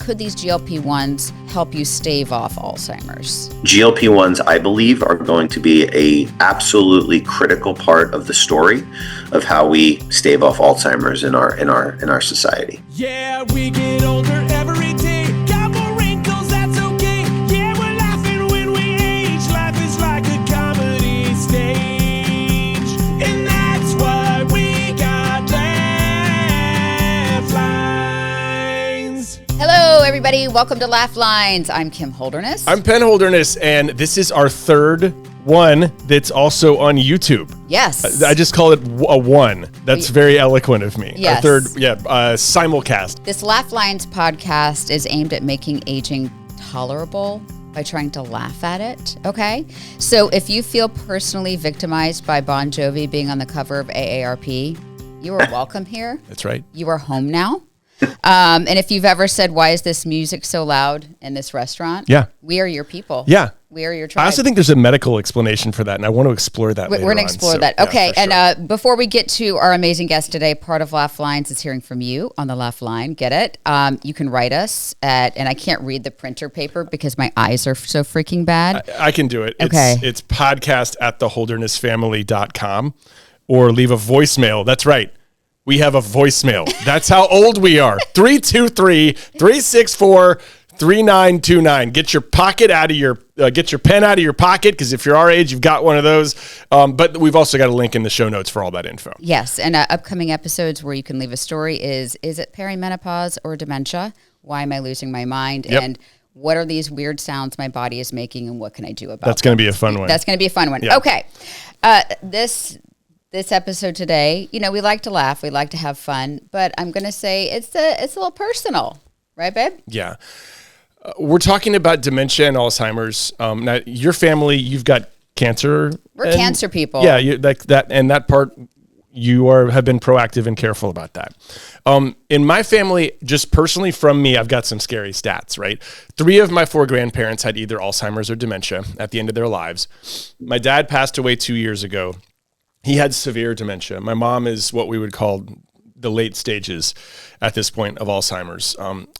could these GLP-1s help you stave off Alzheimer's? GLP-1s, I believe, are going to be a absolutely critical part of the story of how we stave off Alzheimer's in our society. Yeah, we get older every day. Got more wrinkles, that's okay. Yeah, we're laughing when we age. Life is like a comedy stage. And that's why we got Laugh Lines. Hello, everybody. Welcome to Laugh Lines. I'm Kim Holderness. I'm Penn Holderness, and this is our third one that's also on YouTube. Yes. I just call it a one. That's very eloquent of me. Yes. Our third, simulcast. This Laugh Lines podcast is aimed at making aging tolerable by trying to laugh at it, okay? So if you feel personally victimized by Bon Jovi being on the cover of AARP, you are welcome here. That's right. You are home now. And if you've ever said, why is this music so loud in this restaurant? Yeah. We are your people. Yeah. We are your tribe. I also think there's a medical explanation for that, and I want to explore that later We're going to on, explore so, that. yeah, Okay, for sure. and before we get to our amazing guest today, part of Laugh Lines is hearing from you on the Laugh Line. Get it? You can write us at, and I can't read the printer paper because my eyes are so freaking bad. I can do it. Okay. It's podcast at theholdernessfamily.com, or leave a voicemail. That's right. We have a voicemail. That's how old we are. 323-364-3929. Get your get your pen out of your pocket, because if you're our age, you've got one of those. But we've also got a link in the show notes for all that info. Yes, and upcoming episodes where you can leave a story is it perimenopause or dementia? Why am I losing my mind? Yep. And what are these weird sounds my body is making, and what can I do about That's going to be a fun one. That's going to be a fun one. Yeah. Okay. This episode today, we like to laugh, we like to have fun, but I'm going to say it's a little personal, right, babe? Yeah. We're talking about dementia and Alzheimer's. Now, your family, you've got cancer. We're cancer people. Yeah, that part, you have been proactive and careful about that. In my family, just personally from me, I've got some scary stats, right? 3 of my 4 grandparents had either Alzheimer's or dementia at the end of their lives. My dad passed away 2 years ago. He had severe dementia. My mom is what we would call the late stages at this point of Alzheimer's.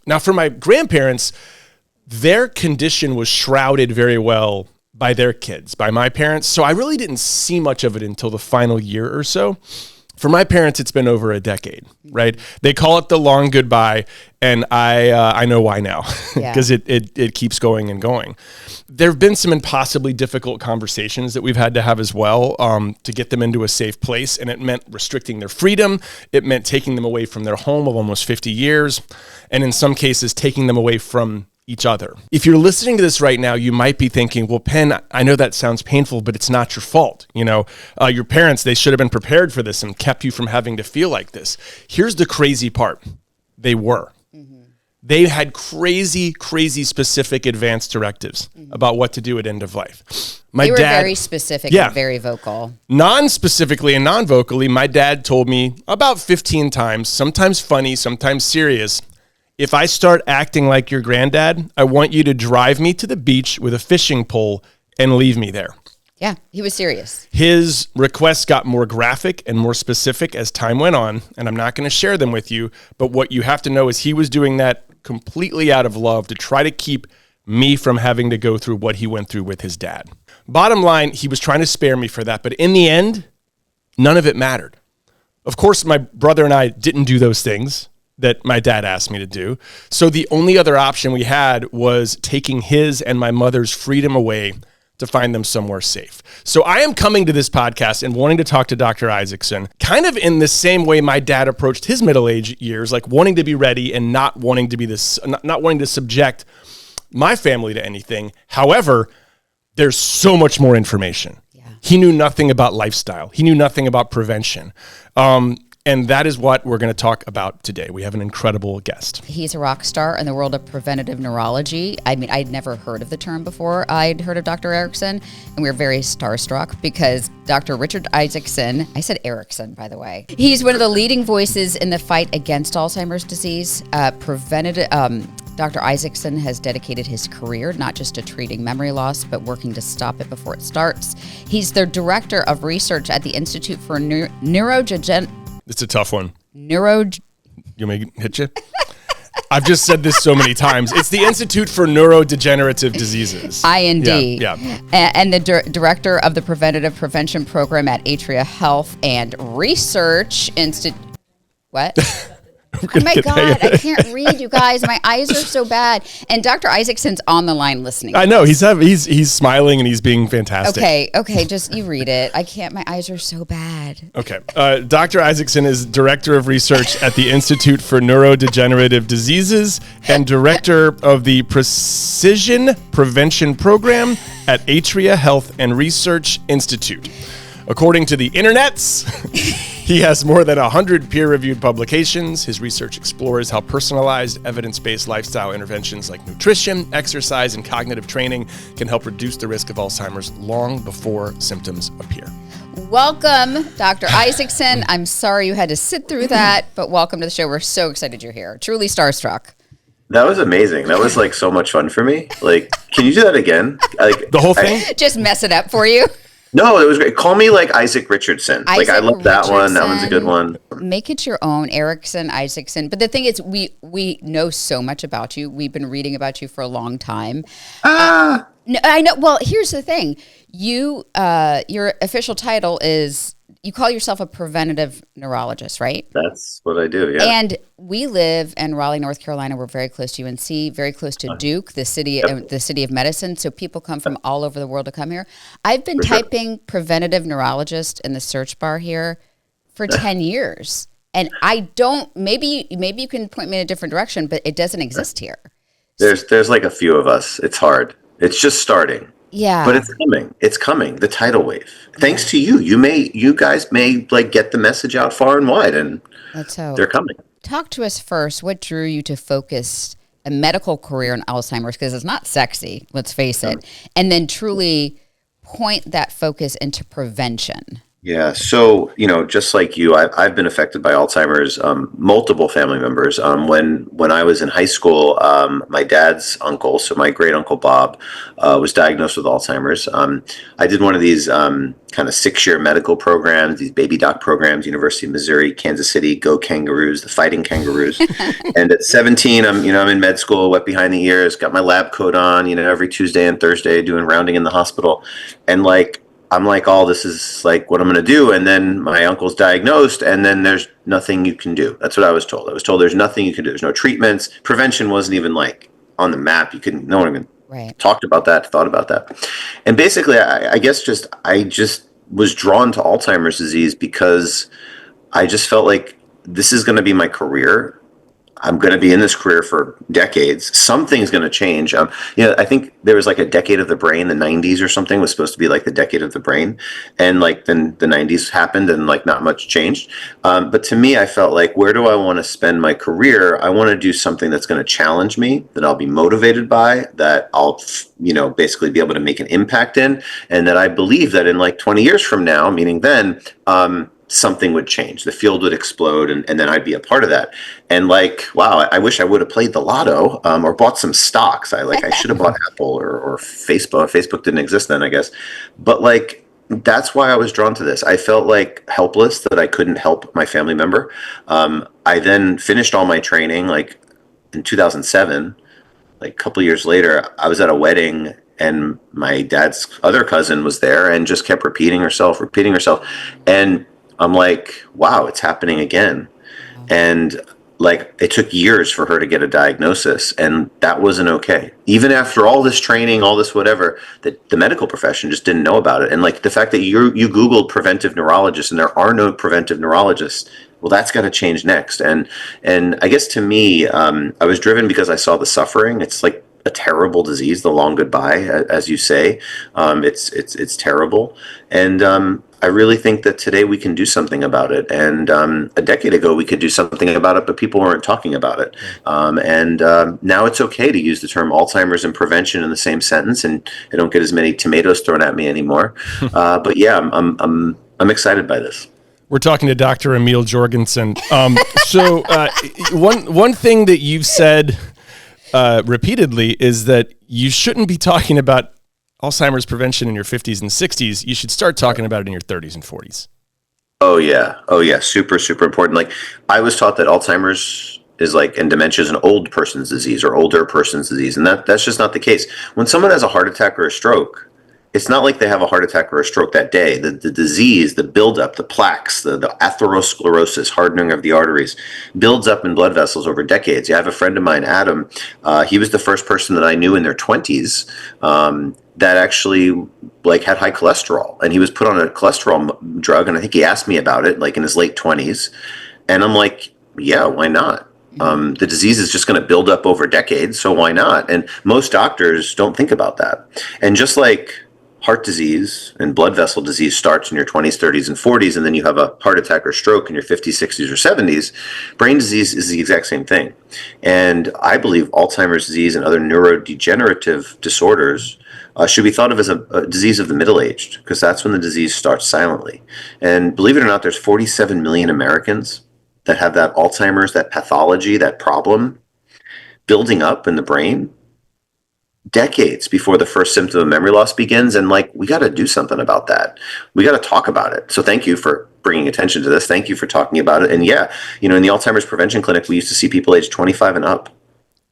Now, for my grandparents, their condition was shrouded very well by their kids, by my parents. So I really didn't see much of it until the final year or so. For my parents, it's been over a decade, right? They call it the long goodbye, and I know why now, because it keeps going and going. There have been some impossibly difficult conversations that we've had to have as well to get them into a safe place, and it meant restricting their freedom. It meant taking them away from their home of almost 50 years, and in some cases, taking them away from each other. If you're listening to this right now, you might be thinking, well, Penn, I know that sounds painful, but it's not your fault. Your parents, they should have been prepared for this and kept you from having to feel like this. Here's the crazy part. They were. Mm-hmm. They had crazy specific advanced directives about what to do at end of life. They were very specific and very vocal. Non-specifically and non-vocally, my dad told me about 15 times, sometimes funny, sometimes serious, if I start acting like your granddad, I want you to drive me to the beach with a fishing pole and leave me there. Yeah, he was serious. His requests got more graphic and more specific as time went on, and I'm not going to share them with you, but what you have to know is he was doing that completely out of love to try to keep me from having to go through what he went through with his dad. Bottom line, he was trying to spare me for that, but in the end, none of it mattered. Of course, my brother and I didn't do those things that my dad asked me to do. So the only other option we had was taking his and my mother's freedom away to find them somewhere safe. So I am coming to this podcast and wanting to talk to Dr. Isaacson, kind of in the same way my dad approached his middle-age years, like wanting to be ready and not wanting to subject my family to anything. However, there's so much more information. Yeah. He knew nothing about lifestyle. He knew nothing about prevention. And that is what we're going to talk about today. We have an incredible guest. He's a rock star in the world of preventative neurology. I mean, I'd never heard of the term before. I'd heard of Dr. Erickson, and we were very starstruck because Dr. Richard Isaacson, I said Erickson, by the way. He's one of the leading voices in the fight against Alzheimer's disease. Dr. Isaacson has dedicated his career not just to treating memory loss, but working to stop it before it starts. He's the director of research at the Institute for Neurodegeneration. It's a tough one. You want me to hit you? I've just said this so many times. It's the Institute for Neurodegenerative Diseases. IND. Yeah. And the director of the Preventative Prevention Program at Atria Health and Research Institute. What? Oh my God, I can't read, you guys. My eyes are so bad. And Dr. Isaacson's on the line listening. I know he's smiling and he's being fantastic. Okay, just you read it. I can't. My eyes are so bad. Okay. Dr. Isaacson is director of research at the Institute for Neurodegenerative Diseases and director of the Precision Prevention Program at Atria Health and Research Institute. According to the internets, he has more than 100 peer-reviewed publications. His research explores how personalized, evidence-based lifestyle interventions like nutrition, exercise, and cognitive training can help reduce the risk of Alzheimer's long before symptoms appear. Welcome, Dr. Isaacson. I'm sorry you had to sit through that, but welcome to the show. We're so excited you're here. Truly starstruck. That was amazing. That was like so much fun for me. Like, can you do that again? Like The whole thing? Just mess it up for you. No, it was great. Call me like Isaac Richardson. Like I love that one. That one's a good one. Make it your own, Erickson, Isaacson. But the thing is, we know so much about you. We've been reading about you for a long time. No, I know. Well, here's the thing. You, your official title is, you call yourself a preventative neurologist, right? That's what I do, yeah. And we live in Raleigh, North Carolina. We're very close to UNC, very close to Duke, the city of medicine. So people come from all over the world to come here. I've been typing preventive neurologist in the search bar here for 10 years. And I don't, maybe you can point me in a different direction, but it doesn't exist here. There's like a few of us. It's hard. It's just starting. Yeah. But it's coming. It's coming. The tidal wave. Thanks to you. You guys may like get the message out far and wide, and they're coming. Talk to us first. What drew you to focus a medical career in Alzheimer's? Because it's not sexy, let's face it. And then truly point that focus into prevention. Yeah. So, just like you, I've been affected by Alzheimer's, multiple family members. When I was in high school, my dad's uncle, so my great uncle Bob, was diagnosed with Alzheimer's. I did one of these kind of 6-year medical programs, these baby doc programs, University of Missouri, Kansas City, Go Kangaroos, the Fighting Kangaroos. And at 17, I'm in med school, wet behind the ears, got my lab coat on, every Tuesday and Thursday doing rounding in the hospital. And I'm like, oh, this is like what I'm going to do. And then my uncle's diagnosed, and then there's nothing you can do. That's what I was told. I was told there's nothing you can do. There's no treatments. Prevention wasn't even like on the map. No one even talked about that, thought about that. And basically, I guess I just was drawn to Alzheimer's disease because I just felt like this is going to be my career. I'm going to be in this career for decades. Something's going to change. I think there was like a decade of the brain, the 90s or something was supposed to be like the decade of the brain. And then the 90s happened and not much changed. But to me, I felt like, where do I want to spend my career? I want to do something that's going to challenge me, that I'll be motivated by, that I'll, basically be able to make an impact in. And that I believe that in 20 years from now, meaning then, something would change. The field would explode, and then I'd be a part of that. And wow, I wish I would have played the lotto or bought some stocks. I should have bought Apple or Facebook. Facebook didn't exist then, I guess. But that's why I was drawn to this. I felt helpless that I couldn't help my family member. I then finished all my training in 2007. A couple years later, I was at a wedding, and my dad's other cousin was there and just kept repeating herself. And I'm like, wow, it's happening again. And it took years for her to get a diagnosis, and that wasn't okay. Even after all this training, all this whatever, the medical profession just didn't know about it. And the fact that you Googled preventive neurologists and there are no preventive neurologists, well, that's got to change next. And I guess to me, I was driven because I saw the suffering. It's a terrible disease, the long goodbye, as you say. It's terrible. And I really think that today we can do something about it. And a decade ago, we could do something about it, but people weren't talking about it. And now it's okay to use the term Alzheimer's and prevention in the same sentence, and I don't get as many tomatoes thrown at me anymore. But yeah, I'm excited by this. We're talking to Dr. Emil Jorgensen. So one thing that you've said repeatedly is that you shouldn't be talking about Alzheimer's prevention in your 50s and 60s. You should start talking about it in your 30s and 40s. Oh yeah. Super, super important. I was taught that Alzheimer's and dementia is an old person's disease or older person's disease. And that's just not the case. When someone has a heart attack or a stroke, it's not like they have a heart attack or a stroke that day. The disease, the buildup, the plaques, the atherosclerosis, hardening of the arteries, builds up in blood vessels over decades. I have a friend of mine, Adam. He was the first person that I knew in their 20s that actually had high cholesterol, and he was put on a cholesterol drug. And I think he asked me about it in his late 20s, and I'm like, yeah, why not? The disease is just going to build up over decades, so why not? And most doctors don't think about that. And just like heart disease and blood vessel disease starts in your 20s, 30s, and 40s, and then you have a heart attack or stroke in your 50s, 60s, or 70s, brain disease is the exact same thing. And I believe Alzheimer's disease and other neurodegenerative disorders should be thought of as a disease of the middle-aged, because that's when the disease starts silently. And believe it or not, there's 47 million Americans that have that Alzheimer's, that pathology, that problem building up in the brain decades before the first symptom of memory loss begins. And we got to do something about that. We got to talk about it. So thank you for bringing attention to this. Thank you for talking about it. And yeah, in the Alzheimer's prevention clinic, we used to see people aged 25 and up.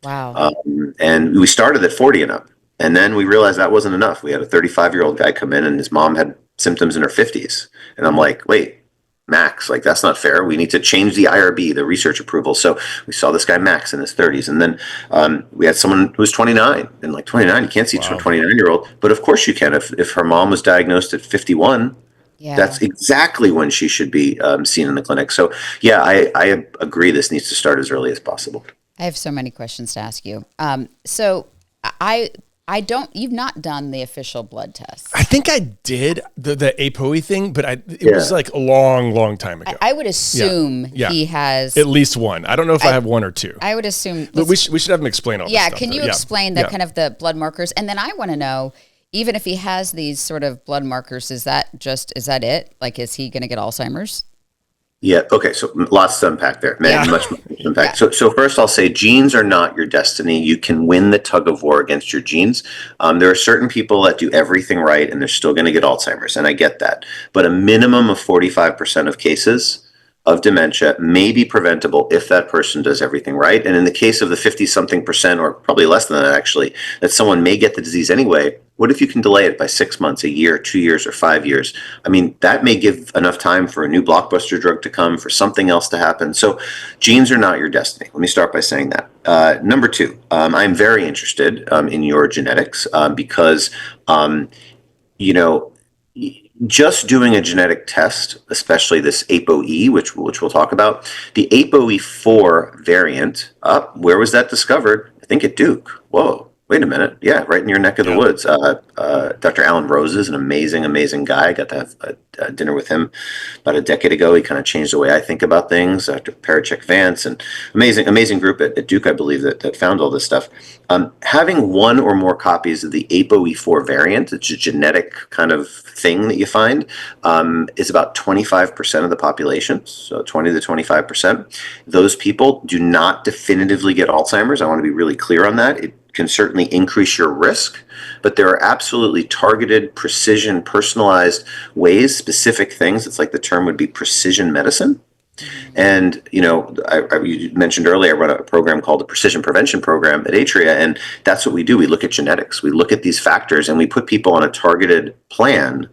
Wow. And we started at 40 and up. And then we realized that wasn't enough. We had a 35-year-old guy come in, and his mom had symptoms in her 50s. And I'm like, wait, Max, that's not fair. We need to change the IRB, the research approval. So we saw this guy Max in his 30s, and then we had someone who was 29, and 29, you can't see to a 29-year-old, but of course you can. If her mom was diagnosed at 51, that's exactly when she should be seen in the clinic. So yeah, I agree. This needs to start as early as possible. I have so many questions to ask you. You've not done the official blood test. I think I did the APOE thing, but it was a long time ago. I would assume he has at least one. I don't know if I have one or two. I would assume. But we should have him explain all this stuff. Can you explain the kind of the blood markers? And then I want to know, even if he has these sort of blood markers, is that it? Is he going to get Alzheimer's? Yeah. Okay. So lots to unpack there, man. Much to unpack. Yeah. So first, I'll say genes are not your destiny. You can win the tug of war against your genes. There are certain people that do everything right, and they're still going to get Alzheimer's, and I get that. But a minimum of 45% of cases of dementia may be preventable if that person does everything right. And in the case of the 50-something%, or probably less than that actually, that someone may get the disease anyway, what if you can delay it by 6 months, a year, 2 years, or 5 years? I mean, that may give enough time for a new blockbuster drug to come, for something else to happen. So genes are not your destiny. Let me start by saying that. Number two, I'm very interested in your genetics because, just doing a genetic test, especially this APOE, which we'll talk about, the APOE4 variant, where was that discovered? I think at Duke. Whoa, wait a minute. Yeah, right in your neck of the woods. Dr. Alan Rose is an amazing guy. I got to have a dinner with him about a decade ago. He kind of changed the way I think about things. Dr. Parachek Vance, and amazing group at Duke, I believe, that found all this stuff. Having one or more copies of the APOE4 variant, it's a genetic kind of thing that you find, is about 25% of the population, so 20 to 25%. Those people do not definitively get Alzheimer's. I want to be really clear on that. It can certainly increase your risk, but there are absolutely targeted, precision, personalized ways, specific things. It's like the term would be precision medicine. And, you mentioned earlier, I run a program called the Precision Prevention Program at Atria, and that's what we do. We look at genetics. We look at these factors, and we put people on a targeted plan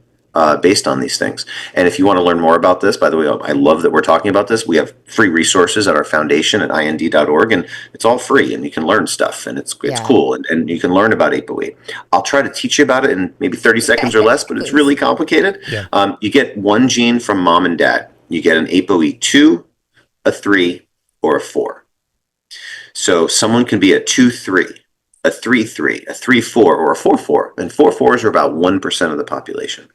based on these things. And if you want to learn more about this, by the way, I love that we're talking about this. We have free resources at our foundation at ind.org, and it's all free, and you can learn stuff, and it's cool, and you can learn about APOE. I'll try to teach you about it in maybe 30 seconds or less, but it's really complicated. Yeah. You get one gene from mom and dad. You get an APOE2, a 3, or a 4. So someone can be a 2-3, a 3-3, a 3-4, or a 4-4. And 4-4s are about 1% of the population.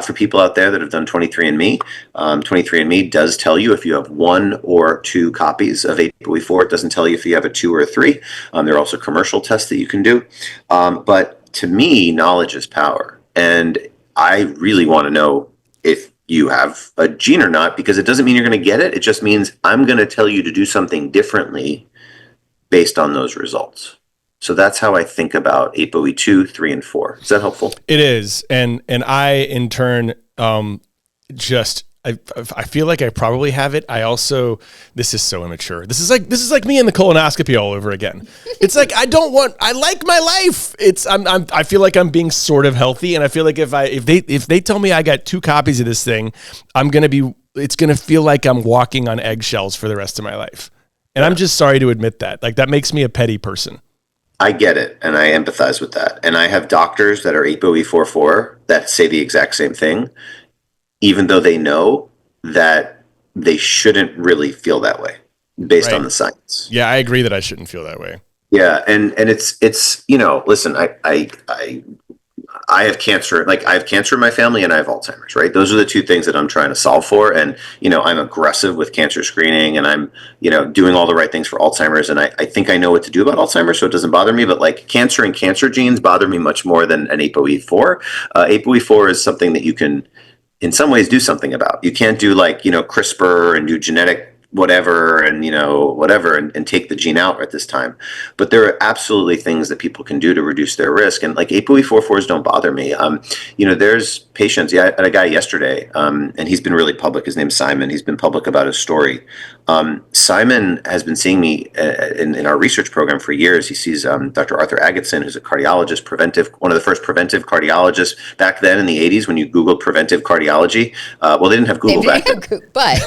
For people out there that have done 23andMe, 23andMe does tell you if you have 1 or 2 copies of APOE4. It doesn't tell you if you have a 2 or a 3. There are also commercial tests that you can do. But to me, knowledge is power. And I really want to know if you have a gene or not, because it doesn't mean you're going to get it. It just means I'm going to tell you to do something differently based on those results. So that's how I think about APOE 2, 3, and 4. Is that helpful? It is. And I, in turn, I feel like I probably have it. I also, this is so immature. This is like me in the colonoscopy all over again. It's like, I like my life. I feel like I'm being sort of healthy. And I feel like if they tell me I got 2 copies of this thing, it's going to feel like I'm walking on eggshells for the rest of my life. And I'm just sorry to admit that. Like, that makes me a petty person. I get it, and I empathize with that. And I have doctors that are APOE44 that say the exact same thing, even though they know that they shouldn't really feel that way based on the science. Yeah, I agree that I shouldn't feel that way. Yeah, and it's listen, I have cancer. Like, I have cancer in my family and I have Alzheimer's, right? Those are the 2 things that I'm trying to solve for. And, I'm aggressive with cancer screening, and I'm, doing all the right things for Alzheimer's. And I think I know what to do about Alzheimer's, so it doesn't bother me. But like, cancer and cancer genes bother me much more than an APOE4. APOE4 is something that you can, in some ways, do something about. You can't do like, CRISPR and do genetic whatever and whatever and take the gene out at this time, but there are absolutely things that people can do to reduce their risk. And like, APOE44s don't bother me. There's patients. I had a guy yesterday, and he's been really public. His name's Simon. He's been public about his story. Simon has been seeing me in our research program for years. He sees Dr. Arthur Agatsson, who's a cardiologist, one of the first preventive cardiologists back then in the 80s when you Googled preventive cardiology. Well, they didn't have Google back then. But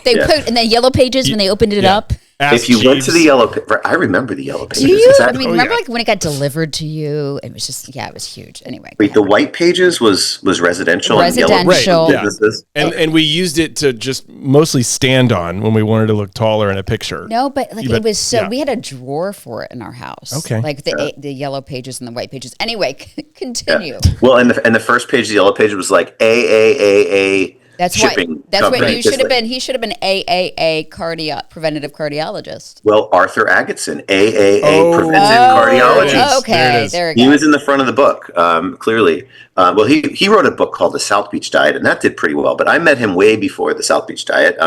they put in the yellow pages when they opened it up. If you went to the yellow, I remember the yellow pages. Do you? Exactly. I mean, remember like when it got delivered to you? It was just, it was huge. Anyway. Wait, the white pages was residential. Residential. And yellow businesses? And we used it to just mostly stand on when we wanted to look taller in a picture. No, but like it was so, we had a drawer for it in our house. Okay. Like the yellow pages and the white pages. Anyway, continue. Yeah. Well, and the first page, the yellow page was like AAAA. That's shipping. That's what you should have been. He should have been AAA preventive cardiologist. Well, Arthur Agatsson, AAA preventive cardiologist. Oh, okay, there we go. He was in the front of the book, clearly. Well, he wrote a book called The South Beach Diet, and that did pretty well. But I met him way before the South Beach Diet,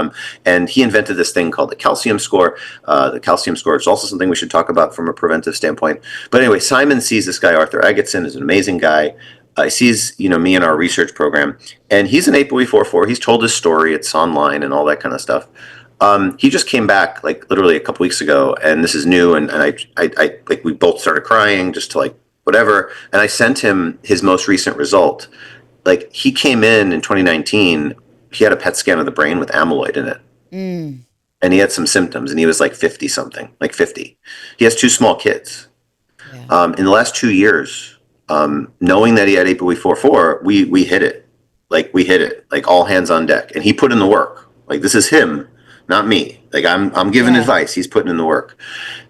and he invented this thing called the calcium score. The calcium score is also something we should talk about from a preventive standpoint. But anyway, Simon sees this guy, Arthur Agatsson, is an amazing guy. He sees, me in our research program, and he's an APOE44. He's told his story. It's online and all that kind of stuff. He just came back like literally a couple weeks ago, and this is new. And I like, we both started crying just to like whatever. And I sent him his most recent result. Like, he came in 2019. He had a PET scan of the brain with amyloid in it. And he had some symptoms, and he was like 50 something, like 50. He has 2 small kids. Yeah. In the last 2 years, knowing that he had APOE44, we hit it. Like, we hit it, like all hands on deck. And he put in the work. Like, this is him, not me. Like, I'm giving advice. He's putting in the work.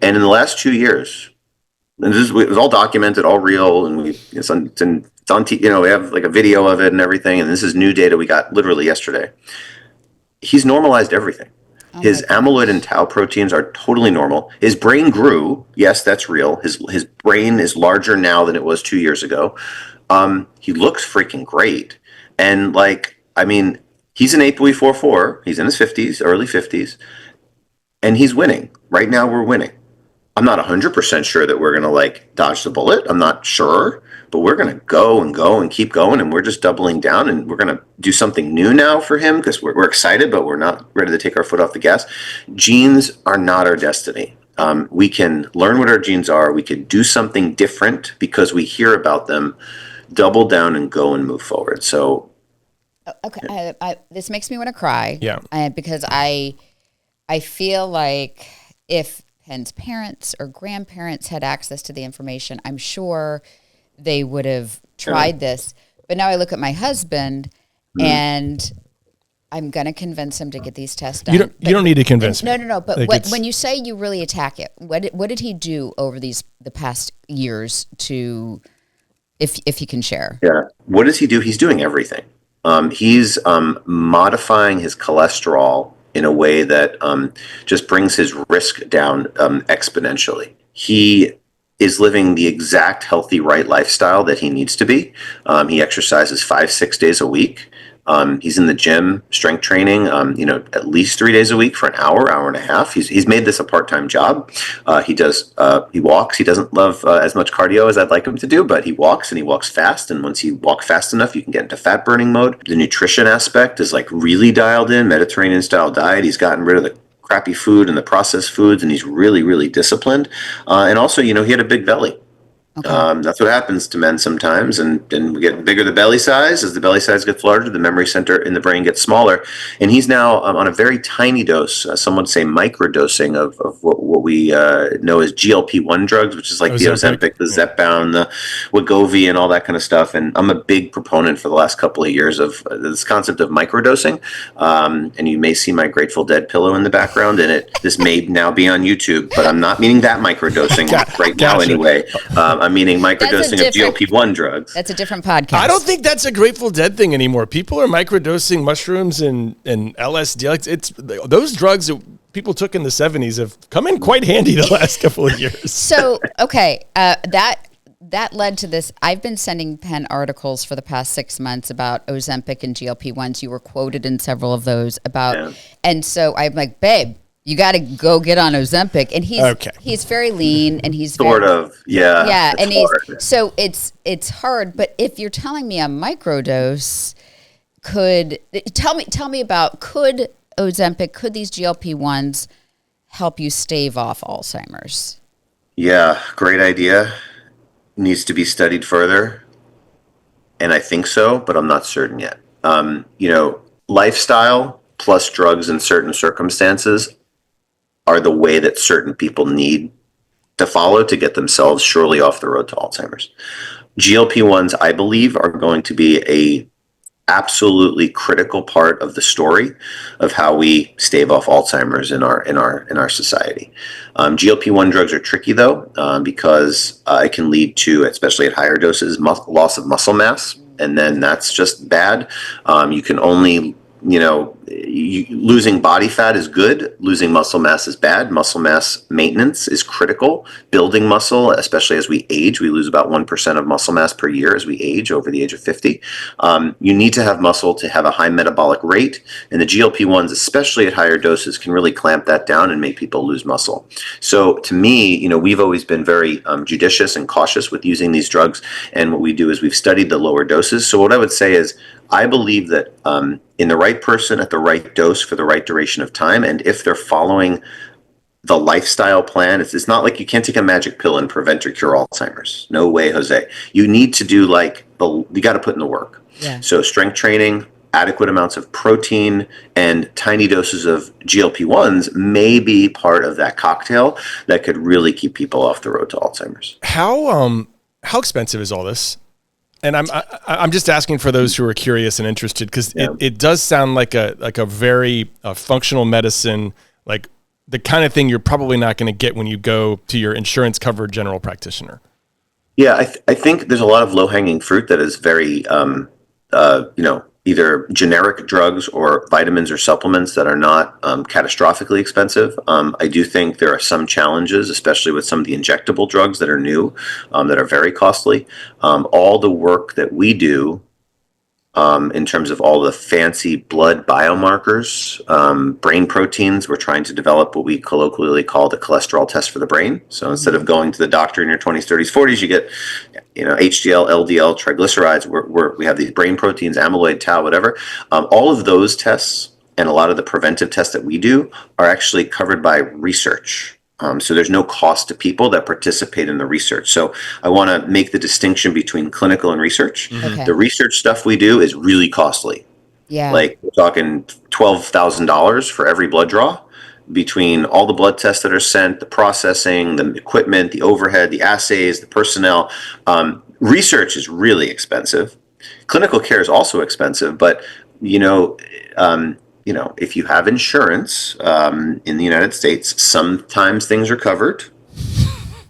And in the last 2 years, and it was all documented, all real, and it's on we have like a video of it and everything. And this is new data we got literally yesterday. He's normalized everything. His amyloid and tau proteins are totally normal. His brain grew. Yes, that's real. His brain is larger now than it was 2 years ago. He looks freaking great. And like, I mean, he's an APOE44. He's in his 50s, early 50s, and he's winning. Right now, we're winning. I'm not 100% sure that we're going to like dodge the bullet. I'm not sure, but we're going to go and keep going, and we're just doubling down, and we're going to do something new now for him because we're excited, but we're not ready to take our foot off the gas. Genes are not our destiny. We can learn what our genes are. We can do something different because we hear about them, double down and go and move forward. So, okay, this makes me want to cry. Yeah, because I feel like if Penn's parents or grandparents had access to the information, I'm sure they would have tried this. But now I look at my husband, and I'm going to convince him to get these tests done. You don't need to convince me. No. But like, when you say you really attack it, what did he do over the past years to, if you can share? Yeah. What does he do? He's doing everything. He's modifying his cholesterol in a way that just brings his risk down exponentially. He is living the exact healthy, right lifestyle that he needs to be. He exercises 5-6 days a week. He's in the gym, strength training, at least 3 days a week for an hour and a half. He's made this a part-time job. He walks. He doesn't love as much cardio as I'd like him to do, but he walks, and he walks fast. And once you walk fast enough, you can get into fat burning mode. The nutrition aspect is like really dialed in, Mediterranean style diet. He's gotten rid of the crappy food and the processed foods, and he's really, really disciplined. And also, he had a big belly. Okay. That's what happens to men sometimes, and we get bigger the belly size. As the belly size gets larger, the memory center in the brain gets smaller. And he's now on a very tiny dose. Some would say microdosing of what we know as GLP-1 drugs, which is like the Ozempic, the Zepbound, the Wegovy, and all that kind of stuff. And I'm a big proponent for the last couple of years of this concept of microdosing. And you may see my Grateful Dead pillow in the background, and this may now be on YouTube, but I'm not meaning that microdosing now anyway. I'm meaning microdosing of GLP-1 drugs. That's a different podcast. I don't think that's a Grateful Dead thing anymore. People are microdosing mushrooms and LSD. Like it's those drugs that people took in the 70s have come in quite handy the last couple of years. So, okay, that led to this. I've been sending Penn articles for the past 6 months about Ozempic and GLP-1s. You were quoted in several of those and so I'm like, babe, you got to go get on Ozempic, and he's very lean, and he's so it's hard. But if you're telling me a microdose could Ozempic, could these GLP-1s help you stave off Alzheimer's? Yeah, great idea. Needs to be studied further, and I think so, but I'm not certain yet. Lifestyle plus drugs in certain circumstances are the way that certain people need to follow to get themselves surely off the road to Alzheimer's. GLP-1s, I believe, are going to be a absolutely critical part of the story of how we stave off Alzheimer's in our society. GLP-1 drugs are tricky though, because it can lead to, especially at higher doses, loss of muscle mass, and then that's just bad. You can only losing body fat is good. Losing muscle mass is bad. Muscle mass maintenance is critical. Building muscle, especially as we age, we lose about 1% of muscle mass per year as we age over the age of 50. You need to have muscle to have a high metabolic rate, and the GLP-1s, especially at higher doses, can really clamp that down and make people lose muscle. So to me, we've always been very judicious and cautious with using these drugs, and what we do is we've studied the lower doses. So what I would say is, I believe that in the right person at the right dose for the right duration of time, and if they're following the lifestyle plan, it's not like you can't take a magic pill and prevent or cure Alzheimer's. No way, Jose. You need to do you got to put in the work. Yeah. So strength training, adequate amounts of protein, and tiny doses of GLP-1s may be part of that cocktail that could really keep people off the road to Alzheimer's. How expensive is all this? And I'm just asking for those who are curious and interested, because it does sound like a very functional medicine, like the kind of thing you're probably not going to get when you go to your insurance covered general practitioner. Yeah, I think there's a lot of low hanging fruit that is very either generic drugs or vitamins or supplements that are not catastrophically expensive. I do think there are some challenges, especially with some of the injectable drugs that are new, that are very costly. All the work that we do in terms of all the fancy blood biomarkers, brain proteins, we're trying to develop what we colloquially call the cholesterol test for the brain. So instead of going to the doctor in your 20s, 30s, 40s, you get HDL, LDL, triglycerides. We have these brain proteins, amyloid, tau, whatever. All of those tests and a lot of the preventive tests that we do are actually covered by research. So there's no cost to people that participate in the research. So I want to make the distinction between clinical and research. Okay. The research stuff we do is really costly. Yeah. Like we're talking $12,000 for every blood draw, between all the blood tests that are sent, the processing, the equipment, the overhead, the assays, the personnel. Research is really expensive. Clinical care is also expensive, but if you have insurance in the United States, sometimes things are covered.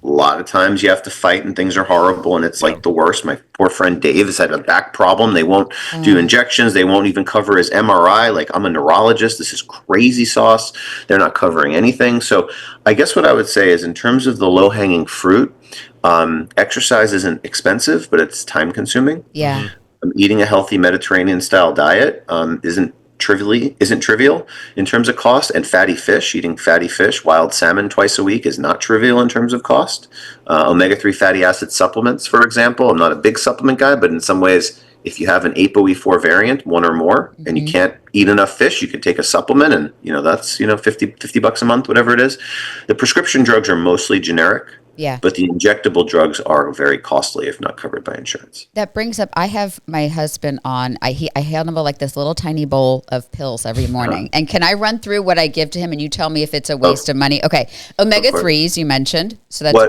A lot of times you have to fight and things are horrible and it's like the worst. My poor friend Dave has had a back problem. They won't do injections. They won't even cover his MRI. Like, I'm a neurologist. This is crazy sauce. They're not covering anything. So I guess what I would say is, in terms of the low-hanging fruit, exercise isn't expensive, but it's time consuming. Yeah. Eating a healthy Mediterranean style diet isn't trivial in terms of cost, and eating fatty fish, wild salmon twice a week is not trivial in terms of cost. Omega-3 fatty acid supplements, for example, I'm not a big supplement guy, but in some ways, if you have an APOE4 variant, one or more, and you can't eat enough fish, you could take a supplement, and that's $50 a month, whatever it is. The prescription drugs are mostly generic. Yeah. But the injectable drugs are very costly if not covered by insurance. That brings up, I have my husband on, I hand him like this little tiny bowl of pills every morning. And can I run through what I give to him and you tell me if it's a waste of money? Okay. Omega-3s you mentioned. So that's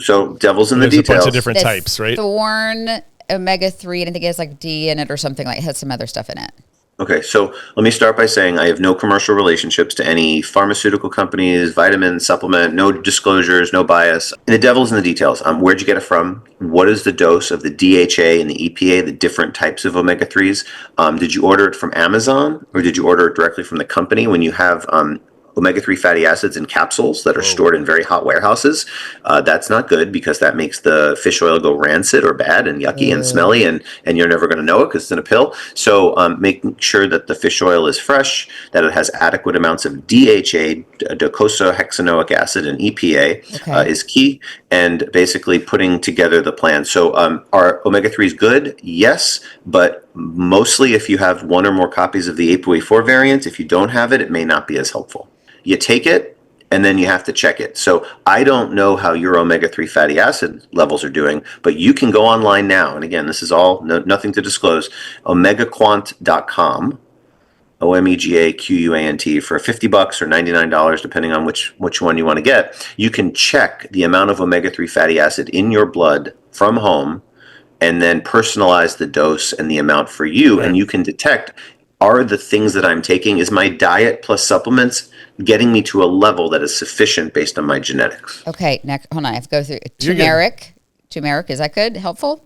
so devil's in the details. There's a bunch of different types, right? Thorn omega-3, and I think it has like D in it or something, like it has some other stuff in it. Okay, so let me start by saying I have no commercial relationships to any pharmaceutical companies, vitamin, supplement, no disclosures, no bias. And the devil's in the details. Where'd you get it from? What is the dose of the DHA and the EPA, the different types of omega-3s? Did you order it from Amazon or did you order it directly from the company? When you have omega-3 fatty acids in capsules that are stored in very hot warehouses, that's not good because that makes the fish oil go rancid or bad and yucky and smelly, and you're never going to know it because it's in a pill. So making sure that the fish oil is fresh, that it has adequate amounts of DHA, docosahexaenoic acid, and EPA is key, and basically putting together the plan. So are omega-3s good? Yes, but mostly if you have one or more copies of the APOE4 variant. If you don't have it, it may not be as helpful. You take it, and then you have to check it. So I don't know how your omega-3 fatty acid levels are doing, but you can go online now. And again, this is all nothing to disclose. Omegaquant.com, OMEGAQUANT, for $50 or $99, depending on which one you want to get. You can check the amount of omega-3 fatty acid in your blood from home, and then personalize the dose and the amount for you, and you can detect, are the things that I'm taking, is my diet plus supplements getting me to a level that is sufficient based on my genetics? Okay, next, hold on, I have to go through turmeric. Turmeric, is that good? Helpful?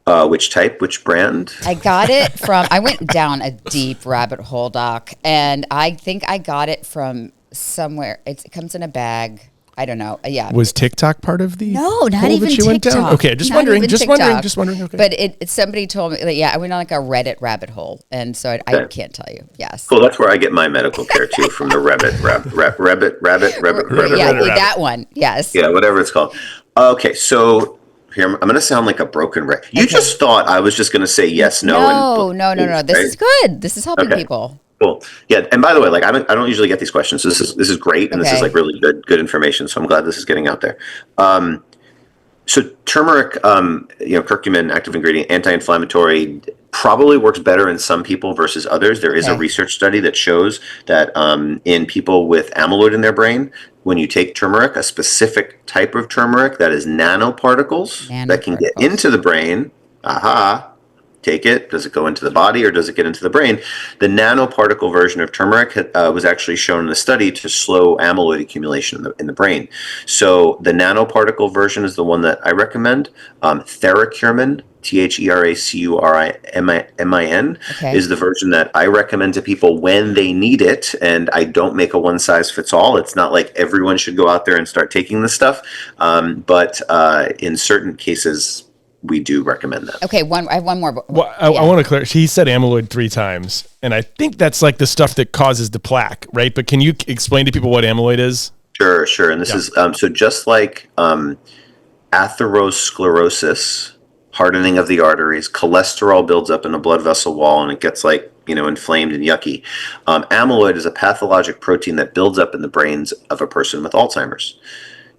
Which type? Which brand? I got it from, I went down a deep rabbit hole, Doc, and I think I got it from somewhere. It comes in a bag. I don't know. Yeah. Was TikTok part of the No, not hole even that you went down? TikTok. Okay, just Not wondering. even Just TikTok. wondering. Okay. But it somebody told me that, I went on like a Reddit rabbit hole, and so I can't tell you. Yes. Cool. That's where I get my medical care too, from the Reddit. Yeah, that one. Yes. Yeah, whatever it's called. Okay, so here I'm going to sound like a broken record. You just thought I was just going to say yes, no. No. This is good. This is helping people. Cool. Yeah, and by the way, like I don't usually get these questions. So this is great, and this is like really good information. So I'm glad this is getting out there. So turmeric, curcumin, active ingredient, anti-inflammatory, probably works better in some people versus others. There is a research study that shows that in people with amyloid in their brain, when you take turmeric, a specific type of turmeric that is nanoparticles that can get into the brain, take it. Does it go into the body or does it get into the brain? The nanoparticle version of turmeric was actually shown in a study to slow amyloid accumulation in the brain. So the nanoparticle version is the one that I recommend. Theracurmin, THERACURIMIN, is the version that I recommend to people when they need it. And I don't make a one size fits all. It's not like everyone should go out there and start taking this stuff. But in certain cases, we do recommend that. Okay, I have one more. Well, I want to clear. He said amyloid 3 times, and I think that's like the stuff that causes the plaque, right? But can you explain to people what amyloid is? Sure. And this is so just like atherosclerosis, hardening of the arteries, cholesterol builds up in the blood vessel wall, and it gets inflamed and yucky. Amyloid is a pathologic protein that builds up in the brains of a person with Alzheimer's.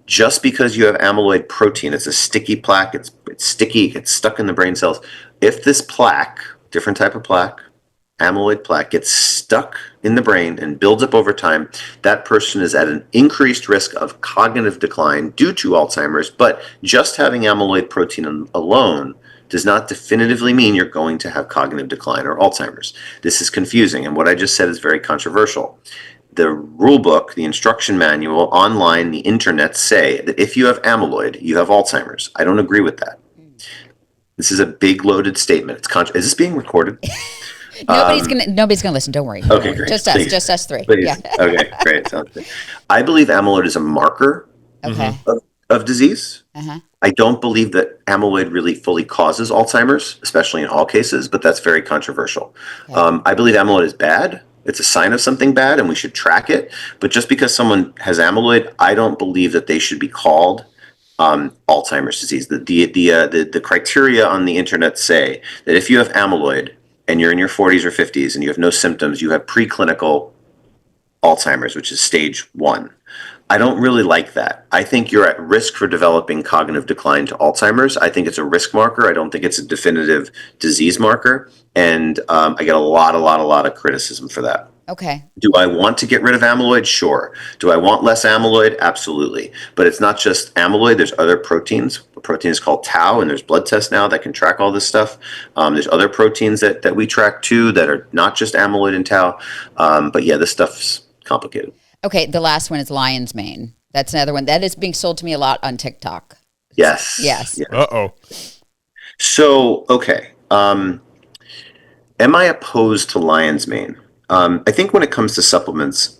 Just because you have amyloid protein, it's a sticky plaque, it's sticky, it gets stuck in the brain cells. If this plaque, different type of plaque, amyloid plaque, gets stuck in the brain and builds up over time, that person is at an increased risk of cognitive decline due to Alzheimer's. But just having amyloid protein alone does not definitively mean you're going to have cognitive decline or Alzheimer's. This is confusing, and what I just said is very controversial. The rule book, the instruction manual, online, the internet say that if you have amyloid, you have Alzheimer's. I don't agree with that. This is a big loaded statement. Is this being recorded? Nobody's gonna listen. Don't worry. Okay, great. Just us three. Please. Yeah. Okay, great. Sounds good. I believe amyloid is a marker of disease. I don't believe that amyloid really fully causes Alzheimer's, especially in all cases, but that's very controversial. I believe amyloid is bad. It's a sign of something bad, and we should track it. But just because someone has amyloid, I don't believe that they should be called Alzheimer's disease. The criteria on the internet say that if you have amyloid and you're in your 40s or 50s and you have no symptoms, you have preclinical Alzheimer's, which is stage 1. I don't really like that. I think you're at risk for developing cognitive decline to Alzheimer's. I think it's a risk marker. I don't think it's a definitive disease marker. And I get a lot of criticism for that. Okay. Do I want to get rid of amyloid? Sure. Do I want less amyloid? Absolutely. But it's not just amyloid. There's other proteins. A protein is called tau, and there's blood tests now that can track all this stuff. There's other proteins that we track too that are not just amyloid and tau. But yeah, this stuff's complicated. Okay, the last one is lion's mane. That's another one that is being sold to me a lot on TikTok. Yes. Yes. Uh-oh. So, okay. Am I opposed to lion's mane? I think when it comes to supplements,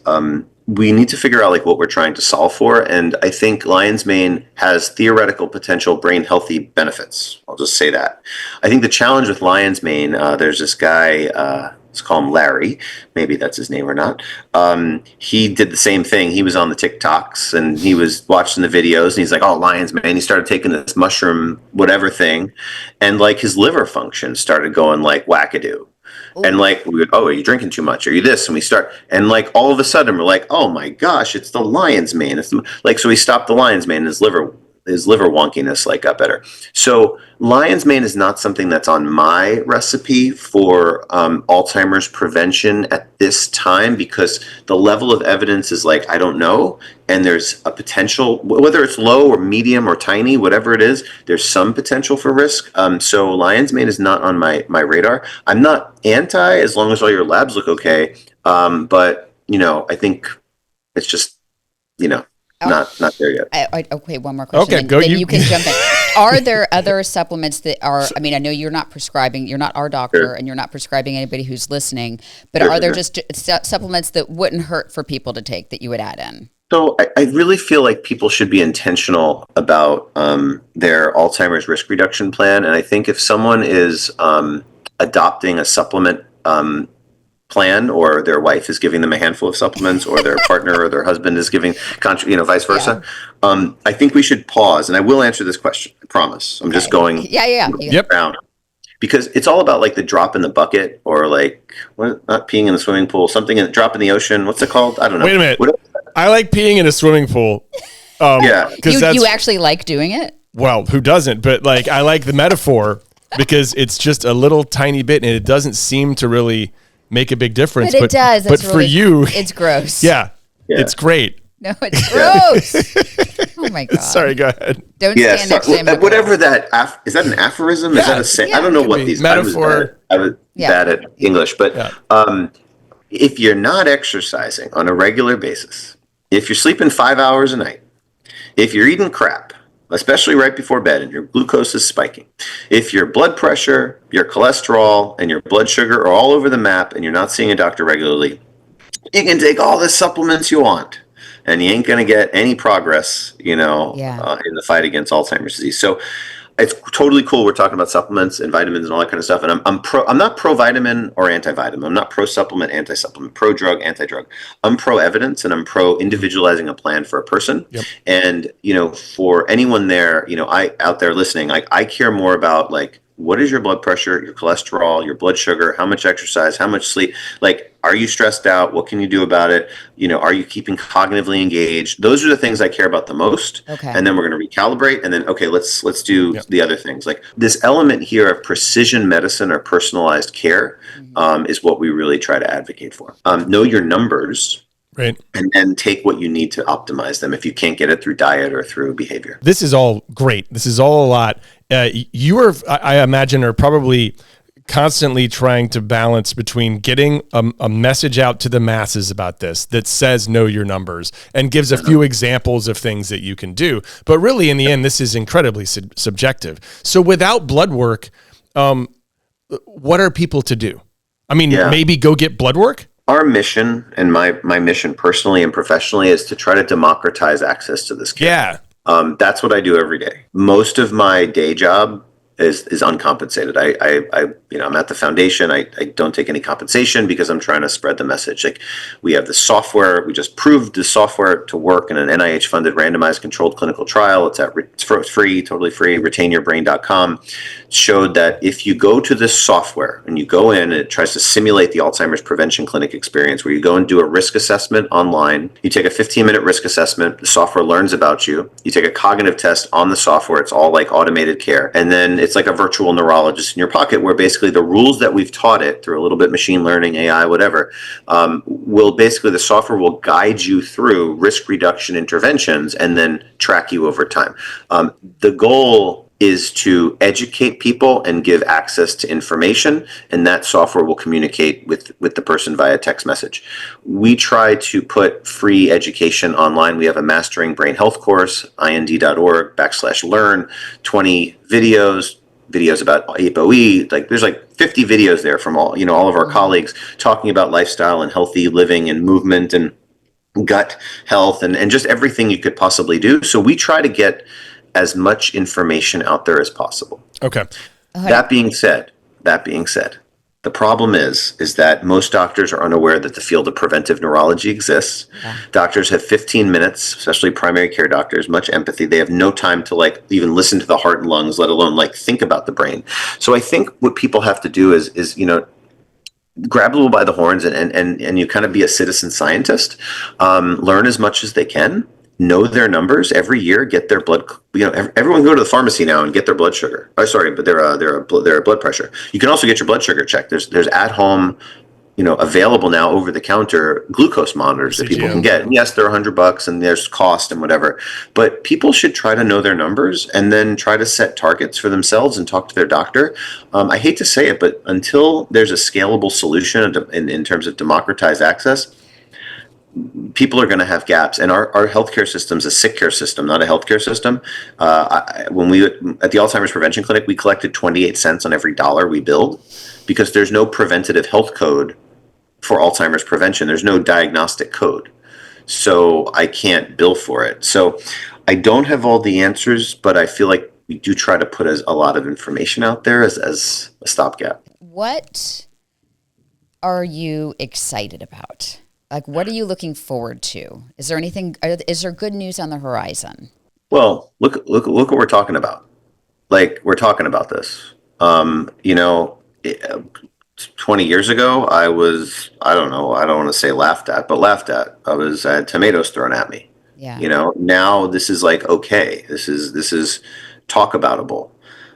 we need to figure out like what we're trying to solve for. And I think lion's mane has theoretical potential brain healthy benefits. I'll just say that. I think the challenge with lion's mane, there's this guy, let's call him Larry. Maybe that's his name or not. He did the same thing. He was on the TikToks and he was watching the videos and he's like, oh, lion's mane. He started taking this mushroom, whatever thing. And like his liver function started going like wackadoo. Ooh. And like, we would, oh, are you drinking too much? Are you this? And we start, and like all of a sudden we're like, oh my gosh, it's the lion's mane. It's like, so we stopped the lion's mane and his liver wonkiness like got better. So lion's mane is not something that's on my recipe for Alzheimer's prevention at this time because the level of evidence is like, I don't know. And there's a potential, whether it's low or medium or tiny, whatever it is, there's some potential for risk. So lion's mane is not on my radar. I'm not anti as long as all your labs look okay. But, I think it's just, not there yet. Okay, one more question. Okay, go. Then you can jump in. Are there other supplements that are? I mean, I know you're not prescribing. You're not our doctor, Sure. and you're not prescribing anybody who's listening. But Sure, are there sure. just supplements that wouldn't hurt for people to take that you would add in? So I really feel like people should be intentional about their Alzheimer's risk reduction plan. And I think if someone is adopting a supplement plan, or their wife is giving them a handful of supplements, or their partner or their husband is giving, vice versa. Yeah. I think we should pause, and I will answer this question. I promise. I'm just going. Yep. Around, because it's all about like the drop in the bucket, or like not peeing in the swimming pool, drop in the ocean. What's it called? I don't know. Wait a minute. I like peeing in a swimming pool. Yeah, you actually like doing it. Well, who doesn't? But like, I like the metaphor because it's just a little tiny bit, and it doesn't seem to really make a big difference. But it does. But for you, it's gross. Yeah, it's great. No, it's gross. Oh my God. Sorry, go ahead. Don't stand next to him. Whatever that is that an aphorism? Yeah. Is that a saying? I don't know what these metaphor. I was bad at English, but if you're not exercising on a regular basis, if you're sleeping 5 hours a night, if you're eating crap, especially right before bed, and your glucose is spiking, if your blood pressure, your cholesterol, and your blood sugar are all over the map and you're not seeing a doctor regularly, you can take all the supplements you want, and you ain't going to get any progress, in the fight against Alzheimer's disease. So it's totally cool. We're talking about supplements and vitamins and all that kind of stuff. And I'm not pro vitamin or anti-vitamin. I'm not pro supplement, anti-supplement, pro drug, anti-drug. I'm pro evidence, and I'm pro individualizing a plan for a person. Yep. And, for anyone there, out there listening, I care more about like, what is your blood pressure, your cholesterol, your blood sugar, how much exercise, how much sleep, like, are you stressed out? What can you do about it? Are you keeping cognitively engaged? Those are the things I care about the most. Okay. And then we're going to recalibrate. And then, okay, let's do the other things. Like this element here of precision medicine or personalized care is what we really try to advocate for. Know your numbers. Right. And then take what you need to optimize them if you can't get it through diet or through behavior. This is all great. This is all a lot. You are, I imagine, are probably constantly trying to balance between getting a message out to the masses about this that says know your numbers and gives a few examples of things that you can do. But really, in the end, this is incredibly subjective. So without blood work, what are people to do? I mean, maybe go get blood work? Our mission, and my mission personally and professionally, is to try to democratize access to this care. Yeah. That's what I do every day. Most of my day job is uncompensated. I'm at the foundation. I don't take any compensation because I'm trying to spread the message. Like, we have the software. We just proved the software to work in an NIH funded randomized controlled clinical trial. It's free, totally free. retainyourbrain.com showed that if you go to this software and you go in and it tries to simulate the Alzheimer's prevention clinic experience, where you go and do a risk assessment online, you take a 15-minute risk assessment, the software learns about you, you take a cognitive test on the software, it's all like automated care, and then it's like a virtual neurologist in your pocket, where basically the rules that we've taught it through a little bit machine learning, AI, whatever, the software will guide you through risk reduction interventions and then track you over time. The goal is to educate people and give access to information, and that software will communicate with the person via text message. We try to put free education online. We have a Mastering Brain Health course, ind.org/learn, 20 videos about APOE. There's 50 videos there from all of our colleagues talking about lifestyle and healthy living and movement and gut health and just everything you could possibly do. So we try to get as much information out there as possible. Okay. That being said, the problem is that most doctors are unaware that the field of preventive neurology exists. Yeah. Doctors have 15 minutes, especially primary care doctors, much empathy. They have no time to even listen to the heart and lungs, let alone think about the brain. So I think what people have to do is grab a little by the horns and you kind of be a citizen scientist, learn as much as they can, know their numbers every year, get their blood, everyone go to the pharmacy now and get their blood sugar. Their blood pressure. You can also get your blood sugar checked. There's at home, available now over the counter glucose monitors that people can get. And yes, they're $100 and there's cost and whatever, but people should try to know their numbers and then try to set targets for themselves and talk to their doctor. I hate to say it, but until there's a scalable solution in terms of democratized access, people are going to have gaps, and our healthcare system is a sick care system, not a healthcare system. When we at the Alzheimer's Prevention Clinic, we collected 28 cents on every dollar we billed, because there's no preventative health code for Alzheimer's prevention. There's no diagnostic code, so I can't bill for it. So I don't have all the answers, but I feel like we do try to put a lot of information out there as a stopgap. What are you excited about? What are you looking forward to? Is there good news on the horizon? Well, look what we're talking about. We're talking about this. 20 years ago, I don't want to say laughed at, but laughed at. I had tomatoes thrown at me. Yeah. Now this is okay. This is talk aboutable.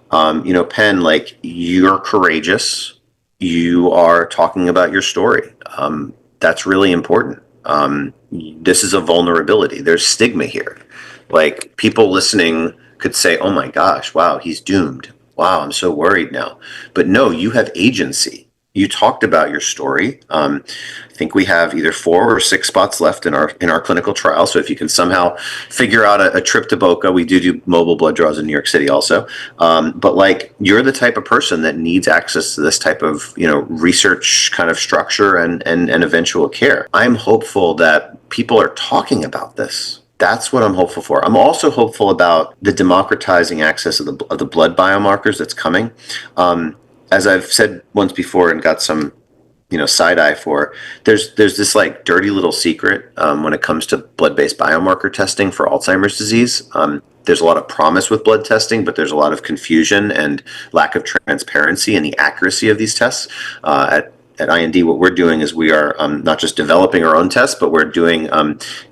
Penn, you're courageous. You are talking about your story. That's really important. This is a vulnerability. There's stigma here. People listening could say, oh my gosh, wow, he's doomed. Wow, I'm so worried now. But no, you have agency. You talked about your story. I think we have either 4 or 6 spots left in our clinical trial. So if you can somehow figure out a trip to Boca, we do mobile blood draws in New York City also. But you're the type of person that needs access to this type of research kind of structure and eventual care. I'm hopeful that people are talking about this. That's what I'm hopeful for. I'm also hopeful about the democratizing access of the blood biomarkers that's coming. As I've said once before and got some, side eye for, there's this dirty little secret when it comes to blood-based biomarker testing for Alzheimer's disease. There's a lot of promise with blood testing, but there's a lot of confusion and lack of transparency in the accuracy of these tests. At IND, what we're doing is we are not just developing our own tests, but we're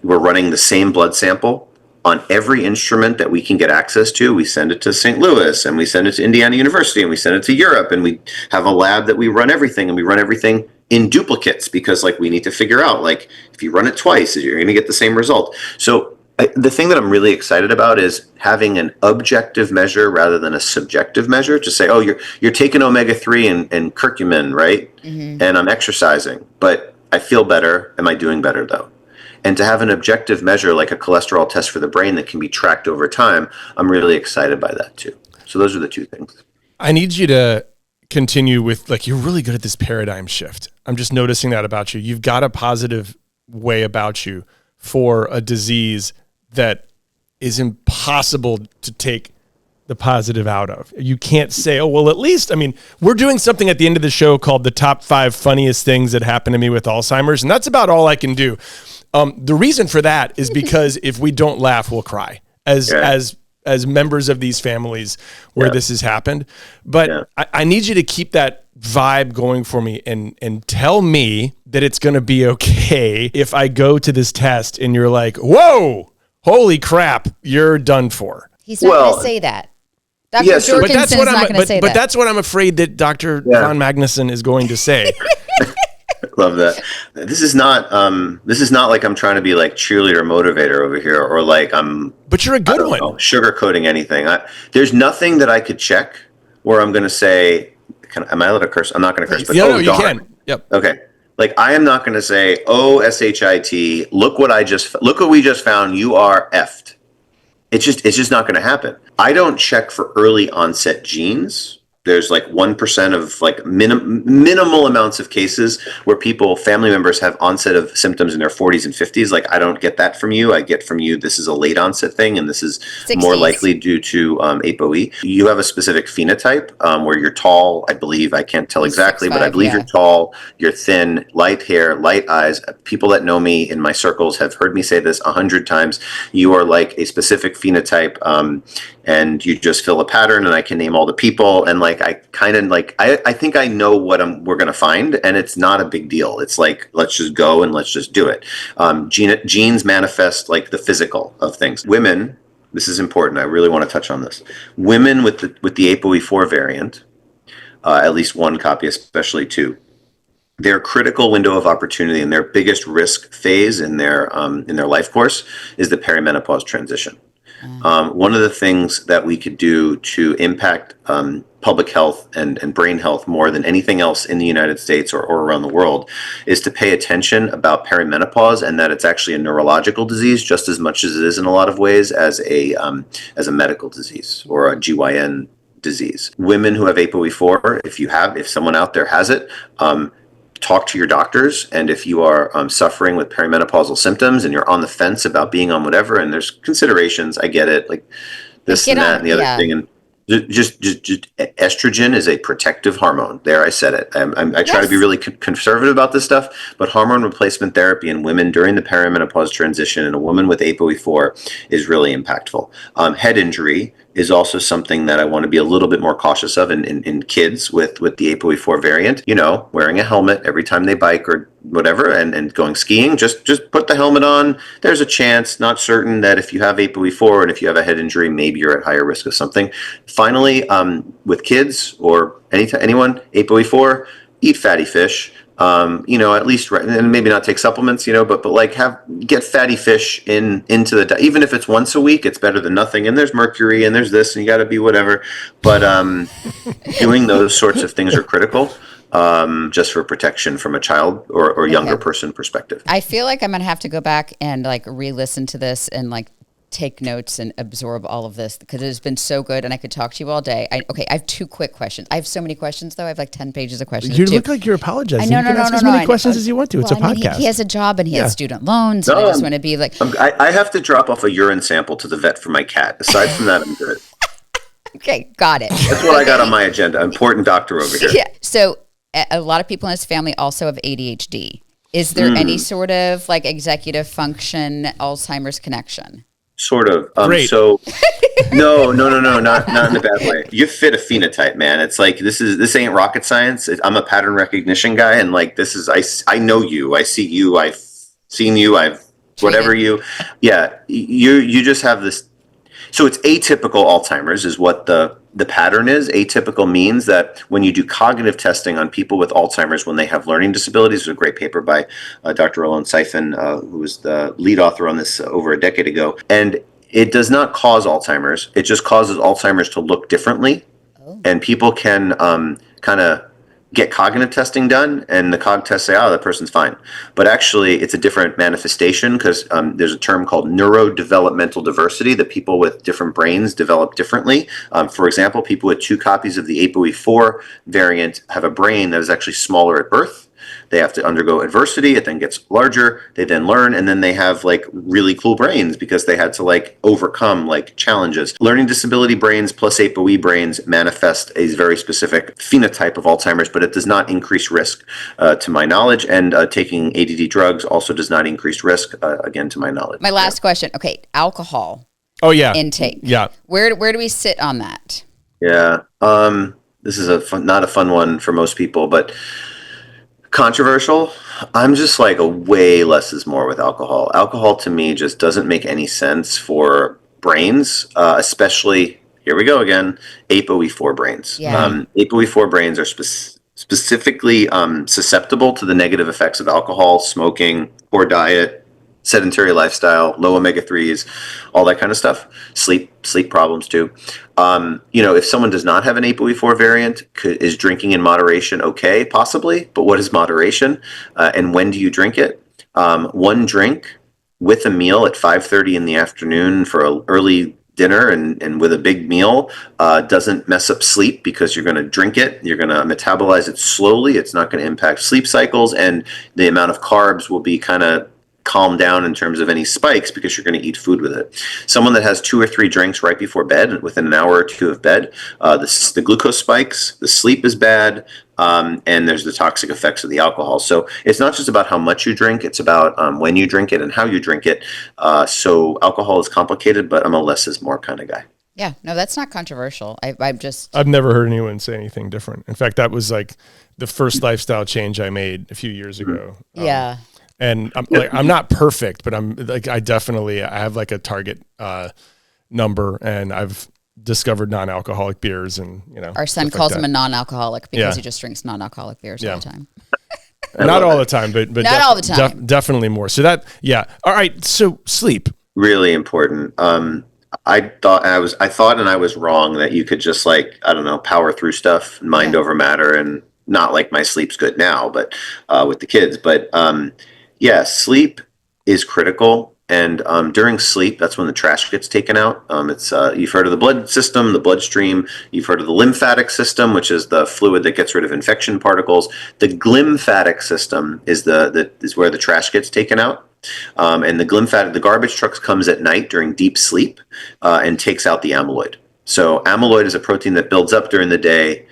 running the same blood sample on every instrument that we can get access to. We send it to St. Louis, and we send it to Indiana University, and we send it to Europe, and we have a lab that we run everything, and we run everything in duplicates because we need to figure out if you run it twice, you're going to get the same result. So the thing that I'm really excited about is having an objective measure rather than a subjective measure to say, oh, you're taking omega-3 and curcumin, right? Mm-hmm. And I'm exercising, but I feel better. Am I doing better though? And to have an objective measure like a cholesterol test for the brain that can be tracked over time, I'm really excited by that too. So those are the two things. I need you to continue with, you're really good at this paradigm shift. I'm just noticing that about you. You've got a positive way about you for a disease that is impossible to take the positive out of. You can't say, oh, well, at least, I mean, we're doing something at the end of the show called the top 5 funniest things that happened to me with Alzheimer's. And that's about all I can do. The reason for that is because if we don't laugh, we'll cry as members of these families where this has happened. But I need you to keep that vibe going for me and tell me that it's going to be okay if I go to this test and you're like, whoa, holy crap, you're done for. He's not going to say that. Dr. Jorgensen's not going to say that. But that's what I'm afraid that Dr. Von Magnuson is going to say. Love that. This is not like I'm trying to be like cheerleader motivator over here, or like But you're a good one. Sugarcoating anything. There's nothing that I could check where I'm going to say, am I allowed to curse? I'm not going to curse. But, no, you can. Yep. Okay. Like I am not going to say, oh, SHIT, look what we just found. You are effed. It's just not going to happen. I don't check for early onset genes. There's like 1% of like minimal amounts of cases where family members have onset of symptoms in their 40s and 50s. Like I don't get that from you. I get from you, this is a late onset thing, and this is 60s. More likely due to APOE. You have a specific phenotype where you're tall, I believe. I can't tell exactly, but I believe you're tall, you're thin, light hair, light eyes. People that know me in my circles have heard me say this 100 times. You are like a specific phenotype, and you just fill a pattern, and I can name all the people, and like I think I know what we're going to find, and it's not a big deal. It's like, let's just go and let's just do it. Genes manifest like the physical of things. Women, this is important. I really want to touch on this. Women with the APOE4 variant, at least one copy, especially 2. Their critical window of opportunity and their biggest risk phase in their life course is the perimenopause transition. One of the things that we could do to impact public health and brain health more than anything else in the United States or around the world is to pay attention about perimenopause, and that it's actually a neurological disease just as much as it is in a lot of ways as a medical disease or a GYN disease. Women who have APOE4, if someone out there has it, talk to your doctors. And if you are suffering with perimenopausal symptoms and you're on the fence about being on whatever, and there's considerations, I get it, like this and that and the other thing. And just estrogen is a protective hormone. There, I said it. I try to be really conservative about this stuff, but hormone replacement therapy in women during the perimenopause transition in a woman with APOE4 is really impactful. Head injury is also something that I want to be a little bit more cautious of in kids with the APOE4 variant. Wearing a helmet every time they bike or whatever, and going skiing, just put the helmet on. There's a chance, not certain, that if you have APOE4 and if you have a head injury, maybe you're at higher risk of something. Finally, with kids or anyone, APOE4, eat fatty fish. At least, and maybe not take supplements, but like get fatty fish into the diet. Even if it's once a week, it's better than nothing. And there's mercury and there's this, and you got to be whatever. But doing those sorts of things are critical, just for protection from a child or younger person perspective. I feel like I'm going to have to go back and like re-listen to this and like take notes and absorb all of this because it has been so good, and I could talk to you all day. I have 2 quick questions. I have so many questions, though. I have like 10 pages of questions. You look like you're apologizing. No, you can ask as many questions as you want to. It's a podcast. He has a job and he has student loans. And I just want to be like... I have to drop off a urine sample to the vet for my cat. Aside from that, I'm good. Okay, got it. That's what I got on my agenda. Important doctor over here. Yeah. So a lot of people in his family also have ADHD. Is there any sort of like executive function Alzheimer's connection? Sort of. Great. So no, not in a bad way. You fit a phenotype, man. It's like this ain't rocket science. I'm a pattern recognition guy, and like I know you. I see you. I've seen you. I've whatever you. Yeah, you just have this. So it's atypical Alzheimer's is what the pattern is. Atypical means that when you do cognitive testing on people with Alzheimer's when they have learning disabilities, there's a great paper by Dr. Alon Seifin, who was the lead author on this over a decade ago. And it does not cause Alzheimer's. It just causes Alzheimer's to look differently. Oh. And people can kind of get cognitive testing done, and the cog tests say, that person's fine. But actually, it's a different manifestation because there's a term called neurodevelopmental diversity, that people with different brains develop differently. For example, people with 2 copies of the APOE4 variant have a brain that is actually smaller at birth. They have to undergo adversity. It then gets larger. They then learn, and then they have like really cool brains because they had to like overcome like challenges. Learning disability brains plus APOE brains manifest a very specific phenotype of Alzheimer's, but it does not increase risk to my knowledge. And taking ADD drugs also does not increase risk, again, to my knowledge. My last question. Okay, alcohol. Oh yeah. Intake. Yeah. Where do we sit on that? Yeah. This is not a fun one for most people, but controversial. I'm just like a way less is more with alcohol. Alcohol to me just doesn't make any sense for brains, especially, here we go again, APOE4 brains. Yeah. APOE4 brains are specifically susceptible to the negative effects of alcohol, smoking, poor diet, sedentary lifestyle, low omega-3s, all that kind of stuff. Sleep problems too. If someone does not have an APOE4 variant, is drinking in moderation okay? Possibly, but what is moderation? And when do you drink it? One drink with a meal at 5:30 in the afternoon for an early dinner and with a big meal doesn't mess up sleep because you're going to drink it. You're going to metabolize it slowly. It's not going to impact sleep cycles, and the amount of carbs will be kind of calm down in terms of any spikes because you're going to eat food with it. Someone that has 2 or 3 drinks right before bed, within an hour or two of bed, the glucose spikes, the sleep is bad, and there's the toxic effects of the alcohol. So it's not just about how much you drink, it's about when you drink it and how you drink it. So alcohol is complicated, but I'm a less is more kind of guy. Yeah, no, that's not controversial. I've never heard anyone say anything different. In fact, that was like the first lifestyle change I made a few years ago. Yeah. And I'm not perfect, but I have like a target number, and I've discovered non-alcoholic beers, and our son calls him a non-alcoholic because he just drinks non-alcoholic beers all the time. Not all the time, but not all the time. Definitely more. So all right. So sleep, really important. I thought and I was wrong that you could just power through stuff, mind over matter, and not like my sleep's good now, but with the kids, but sleep is critical, and during sleep, that's when the trash gets taken out. You've heard of the blood system, the bloodstream. You've heard of the lymphatic system, which is the fluid that gets rid of infection particles. The glymphatic system is is where the trash gets taken out. And the garbage truck comes at night during deep sleep and takes out the amyloid. So amyloid is a protein that builds up during the day.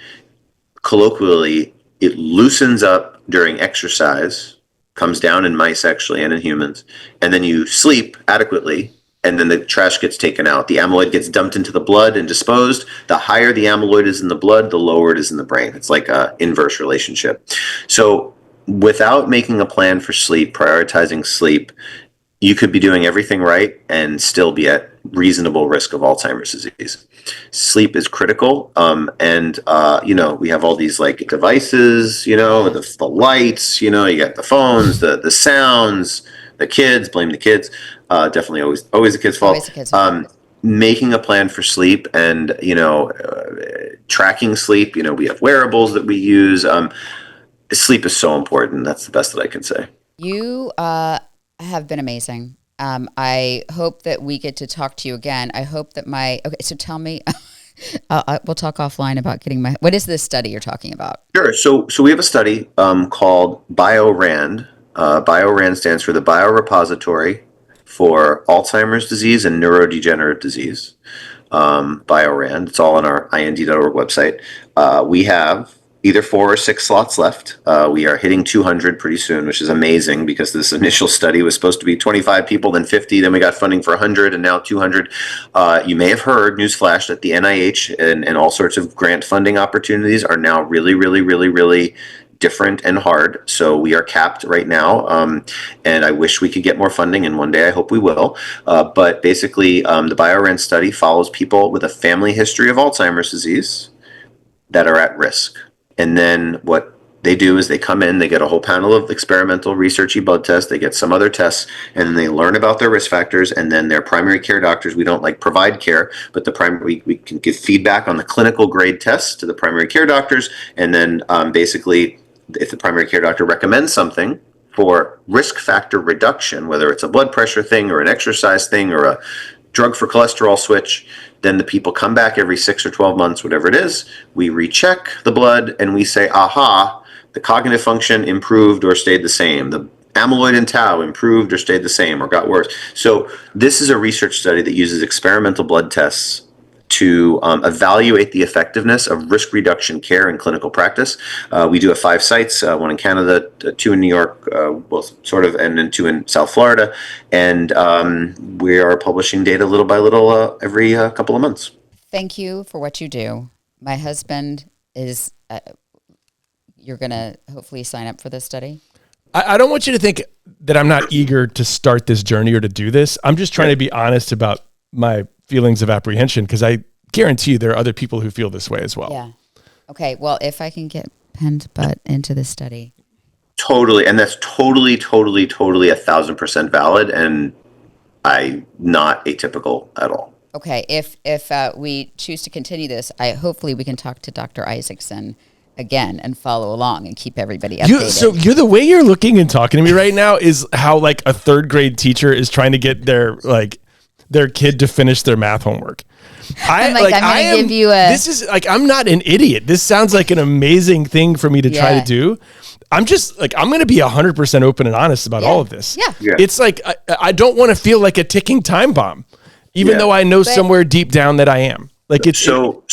Colloquially, it loosens up during exercise, comes down in mice actually and in humans, and then you sleep adequately, and then the trash gets taken out. The amyloid gets dumped into the blood and disposed. The higher the amyloid is in the blood, the lower it is in the brain. It's like an inverse relationship. So without making a plan for sleep, prioritizing sleep, you could be doing everything right and still be at reasonable risk of Alzheimer's disease. Sleep is critical. We have all these like devices, the lights, you got the phones, the sounds, the kids, blame the kids. Definitely always the kids' fault. Always the kids' fault. Making a plan for sleep and, tracking sleep, we have wearables that we use. Sleep is so important. That's the best that I can say. You have been amazing. I hope that we get to talk to you again. I hope that so tell me, we'll talk offline about what is this study you're talking about? Sure. So we have a study called BioRand. BioRand stands for the Biorepository for Alzheimer's disease and neurodegenerative disease. BioRand. It's all on our ind.org website. We have either 4 or 6 slots left. We are hitting 200 pretty soon, which is amazing because this initial study was supposed to be 25 people, then 50, then we got funding for 100, and now 200. You may have heard, newsflash, that the NIH and all sorts of grant funding opportunities are now really, really, really, really different and hard. So we are capped right now, and I wish we could get more funding, and one day I hope we will. But basically, the BioRand study follows people with a family history of Alzheimer's disease that are at risk. And then what they do is they come in, they get a whole panel of experimental researchy blood tests, they get some other tests, and then they learn about their risk factors, and then their primary care doctors, we don't provide care, but we can give feedback on the clinical grade tests to the primary care doctors, and then basically if the primary care doctor recommends something for risk factor reduction, whether it's a blood pressure thing or an exercise thing or a drug for cholesterol switch, then the people come back every 6 or 12 months, whatever it is. We recheck the blood and we say, aha, The cognitive function improved or stayed the same. The amyloid and tau improved or stayed the same or got worse. So this is a research study that uses experimental blood tests to evaluate the effectiveness of risk reduction care in clinical practice. We do have 5 sites, one in Canada, 2 in New York, well, sort of, and then 2 in South Florida. And we are publishing data little by little every couple of months. Thank you for what you do. My husband is, you're going to hopefully sign up for this study? I don't want you to think that I'm not eager to start this journey or to do this. I'm just trying to be honest about my feelings of apprehension, because I guarantee you there are other people who feel this way as well. Yeah. Okay. Well, if I can get Penn's butt into the study. Totally. And that's totally 1,000% valid. And not atypical at all. Okay. If we choose to continue this, hopefully we can talk to Dr. Isaacson again and follow along and keep everybody updated. So you're the way you're looking and talking to me right now is how like a 3rd grade teacher is trying to get their kid to finish their math homework. I'm going to give you a... This is like, I'm not an idiot. This sounds like an amazing thing for me to try to do. I'm just like, I'm going to be 100% open and honest about all of this. Yeah. It's like, I don't want to feel like a ticking time bomb, even though I know somewhere deep down that I am. Like it's so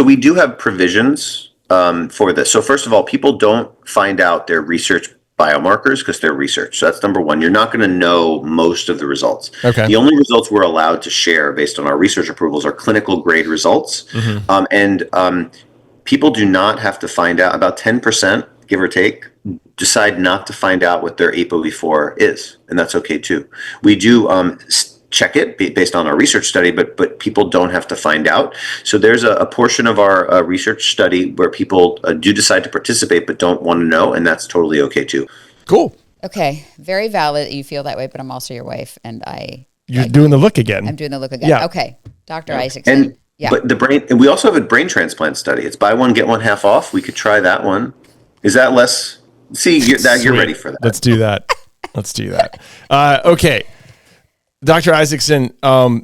we do have provisions for this. So first of all, people don't find out their research biomarkers because they're research. So that's number one. You're not going to know most of the results. Okay. The only results we're allowed to share based on our research approvals are clinical grade results. And people do not have to find out. About 10%, give or take, decide not to find out what their APOE4 is. And that's okay too. We do check it based on our research study, but people don't have to find out. So there's a portion of our research study where people do decide to participate but don't want to know, and that's totally okay too. cool. Okay. Very valid that you feel that way, but I'm also your wife, and You're doing the look again. I'm doing the look again. Yeah. Okay. Dr. Isaacson. And but the brain, and we also have a brain transplant study. It's buy one, get one half off. We could try that one. Is that less? See, you're ready for that. Let's do that. Let's do that. Okay. Dr. Isaacson,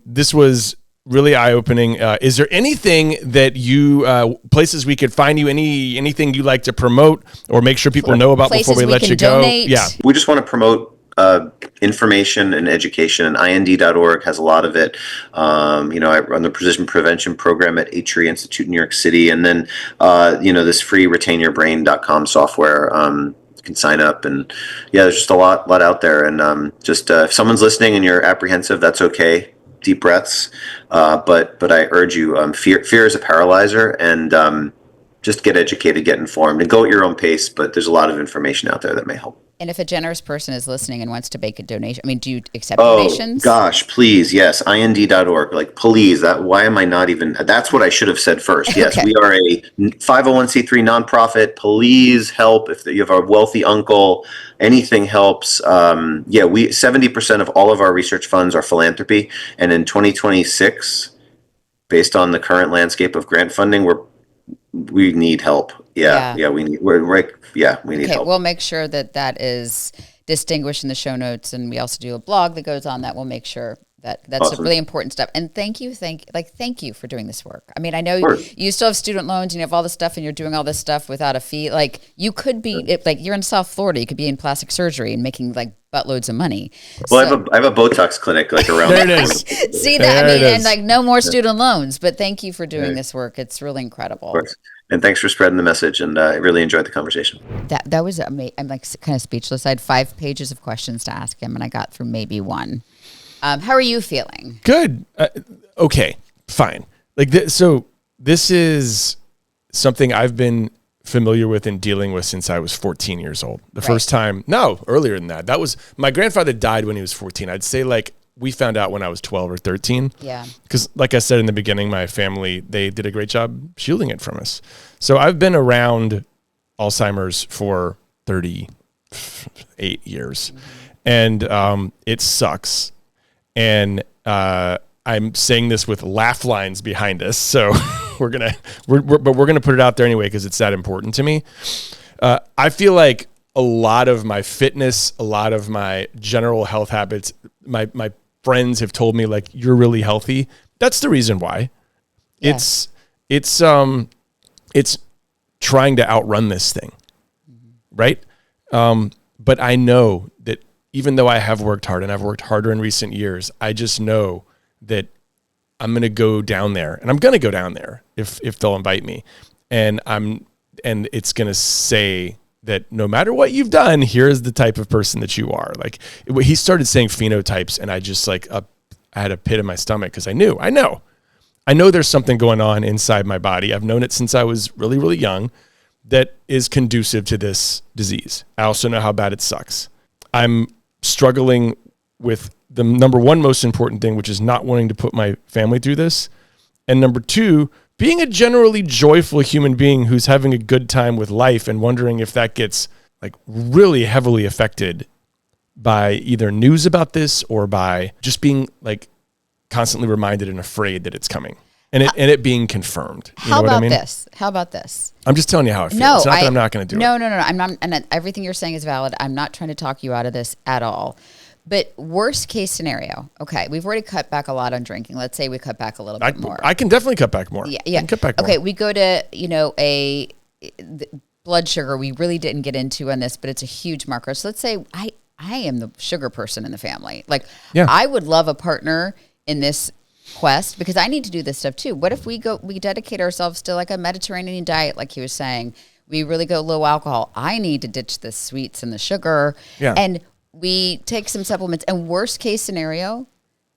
this was really eye-opening. Is there anything that you, places we could find you, anything you like to promote or make sure people know about Places before we we let can you go? donate. Yeah. We just want to promote information and education, and ind.org has a lot of it. I run the precision prevention program at Atri Institute in New York City, and then this free retainyourbrain.com software. Can sign up, and there's just a lot out there. And if someone's listening and you're apprehensive, that's okay. Deep breaths, but I urge you, fear is a paralyzer, and just get educated, get informed, and go at your own pace. But there's a lot of information out there that may help. And if a generous person is listening and wants to make a donation, do you accept donations? Oh, gosh, please. Yes. ind.org. Like, please. Why am I not even, that's what I should have said first. Yes. Okay. We are a 501c3 nonprofit. Please help. If you have a wealthy uncle, anything helps. 70% of all of our research funds are philanthropy. And in 2026, based on the current landscape of grant funding, we need help. We need help. We'll make sure that is distinguished in the show notes, and we also do a blog that goes on that. We'll make sure that's Awesome. a really important step. And thank you for doing this work. I know you still have student loans and you have all this stuff, and you're doing all this stuff without a fee. Like, you could be you're in South Florida, you could be in plastic surgery and making buttloads of money. Well, I have a Botox clinic around. There it is. See that? There it is. No more student loans. But thank you for doing this work. It's really incredible. Of course. And thanks for spreading the message. And I really enjoyed the conversation. That was amazing. I'm kind of speechless. I had 5 pages of questions to ask him, and I got through maybe 1. How are you feeling? Good. Okay, fine. So this is something I've been familiar with and dealing with since I was 14 years old. First time, earlier than that. That was, my grandfather died when he was 14. I'd say we found out when I was 12 or 13. Yeah. Because like I said in the beginning, my family, they did a great job shielding it from us. So I've been around Alzheimer's for 38 years. And it sucks. And I'm saying this with laugh lines behind us. So we're gonna put it out there anyway, because it's that important to me. I feel like a lot of my fitness, a lot of my general health habits, my friends have told me you're really healthy. That's the reason why. Yeah. It's trying to outrun this thing. right? But I know that even though I have worked hard and I've worked harder in recent years, I just know that I'm going to go down there, and I'm going to go down there if they'll invite me. And it's going to say that no matter what you've done, here's the type of person that you are. Like he started saying phenotypes, and I just I had a pit in my stomach because I know there's something going on inside my body. I've known it since I was really, really young that is conducive to this disease. I also know how bad it sucks. I'm struggling with the number one most important thing, which is not wanting to put my family through this. And number two, being a generally joyful human being who's having a good time with life and wondering if that gets like really heavily affected by either news about this or by just being like constantly reminded and afraid that it's coming and it being confirmed. You know what I mean? How about this? I'm just telling you how I feel. No, it's not that I'm not going to do it. No. I'm not, and everything you're saying is valid. I'm not trying to talk you out of this at all. But worst case scenario, okay, we've already cut back a lot on drinking. Let's say we cut back a little bit more. I can definitely cut back more. Yeah. I can cut back more. Okay, we go to, the blood sugar. We really didn't get into on this, but it's a huge marker. So let's say I am the sugar person in the family. Like, I would love a partner in this quest because I need to do this stuff too. What if we dedicate ourselves to like a Mediterranean diet, like he was saying? We really go low alcohol. I need to ditch the sweets and the sugar. Yeah. And we take some supplements, and worst case scenario,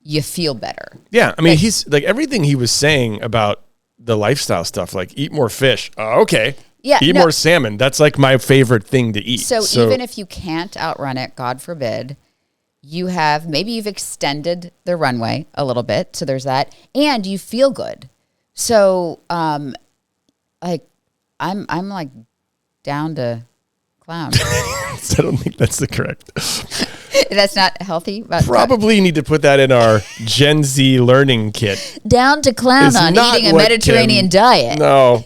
you feel better. Yeah. I mean, he's like everything he was saying about the lifestyle stuff, like eat more fish. Okay. Yeah. Eat more salmon. That's like my favorite thing to eat. So even if you can't outrun it, God forbid, maybe you've extended the runway a little bit. So there's that. And you feel good. So, I'm like down to clown. I don't think that's the correct. That's not healthy. Probably need to put that in our Gen Z learning kit. Down to clown on eating a Mediterranean diet. No.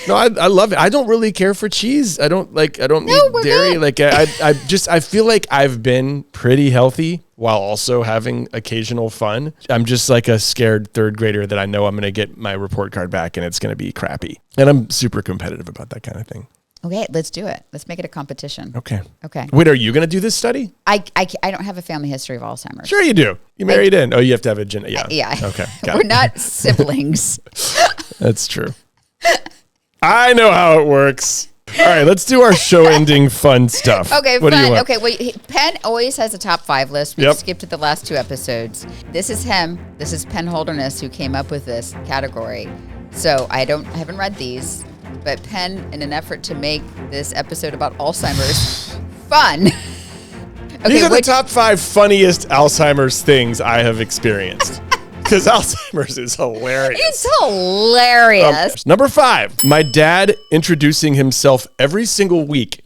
No, I love it. I don't really care for cheese. I don't eat dairy. Good. Like I feel like I've been pretty healthy while also having occasional fun. I'm just like a scared third grader that I know I'm going to get my report card back and it's going to be crappy. And I'm super competitive about that kind of thing. Okay, let's do it. Let's make it a competition. Okay. Okay. Wait, are you going to do this study? I don't have a family history of Alzheimer's. Sure you do. You married in. Oh, you have to have a Yeah. Yeah. Okay. We're not siblings. That's true. I know how it works. All right, let's do our show-ending fun stuff. Okay, what fun. Do you want? Okay, wait. Penn always has a top 5 list. We skipped to the last 2 episodes. This is him. This is Penn Holderness who came up with this category. So I haven't read these, but Penn, in an effort to make this episode about Alzheimer's fun. Okay, these are the top 5 funniest Alzheimer's things I have experienced. Because Alzheimer's is hilarious. It's hilarious. Number 5, my dad introducing himself every single week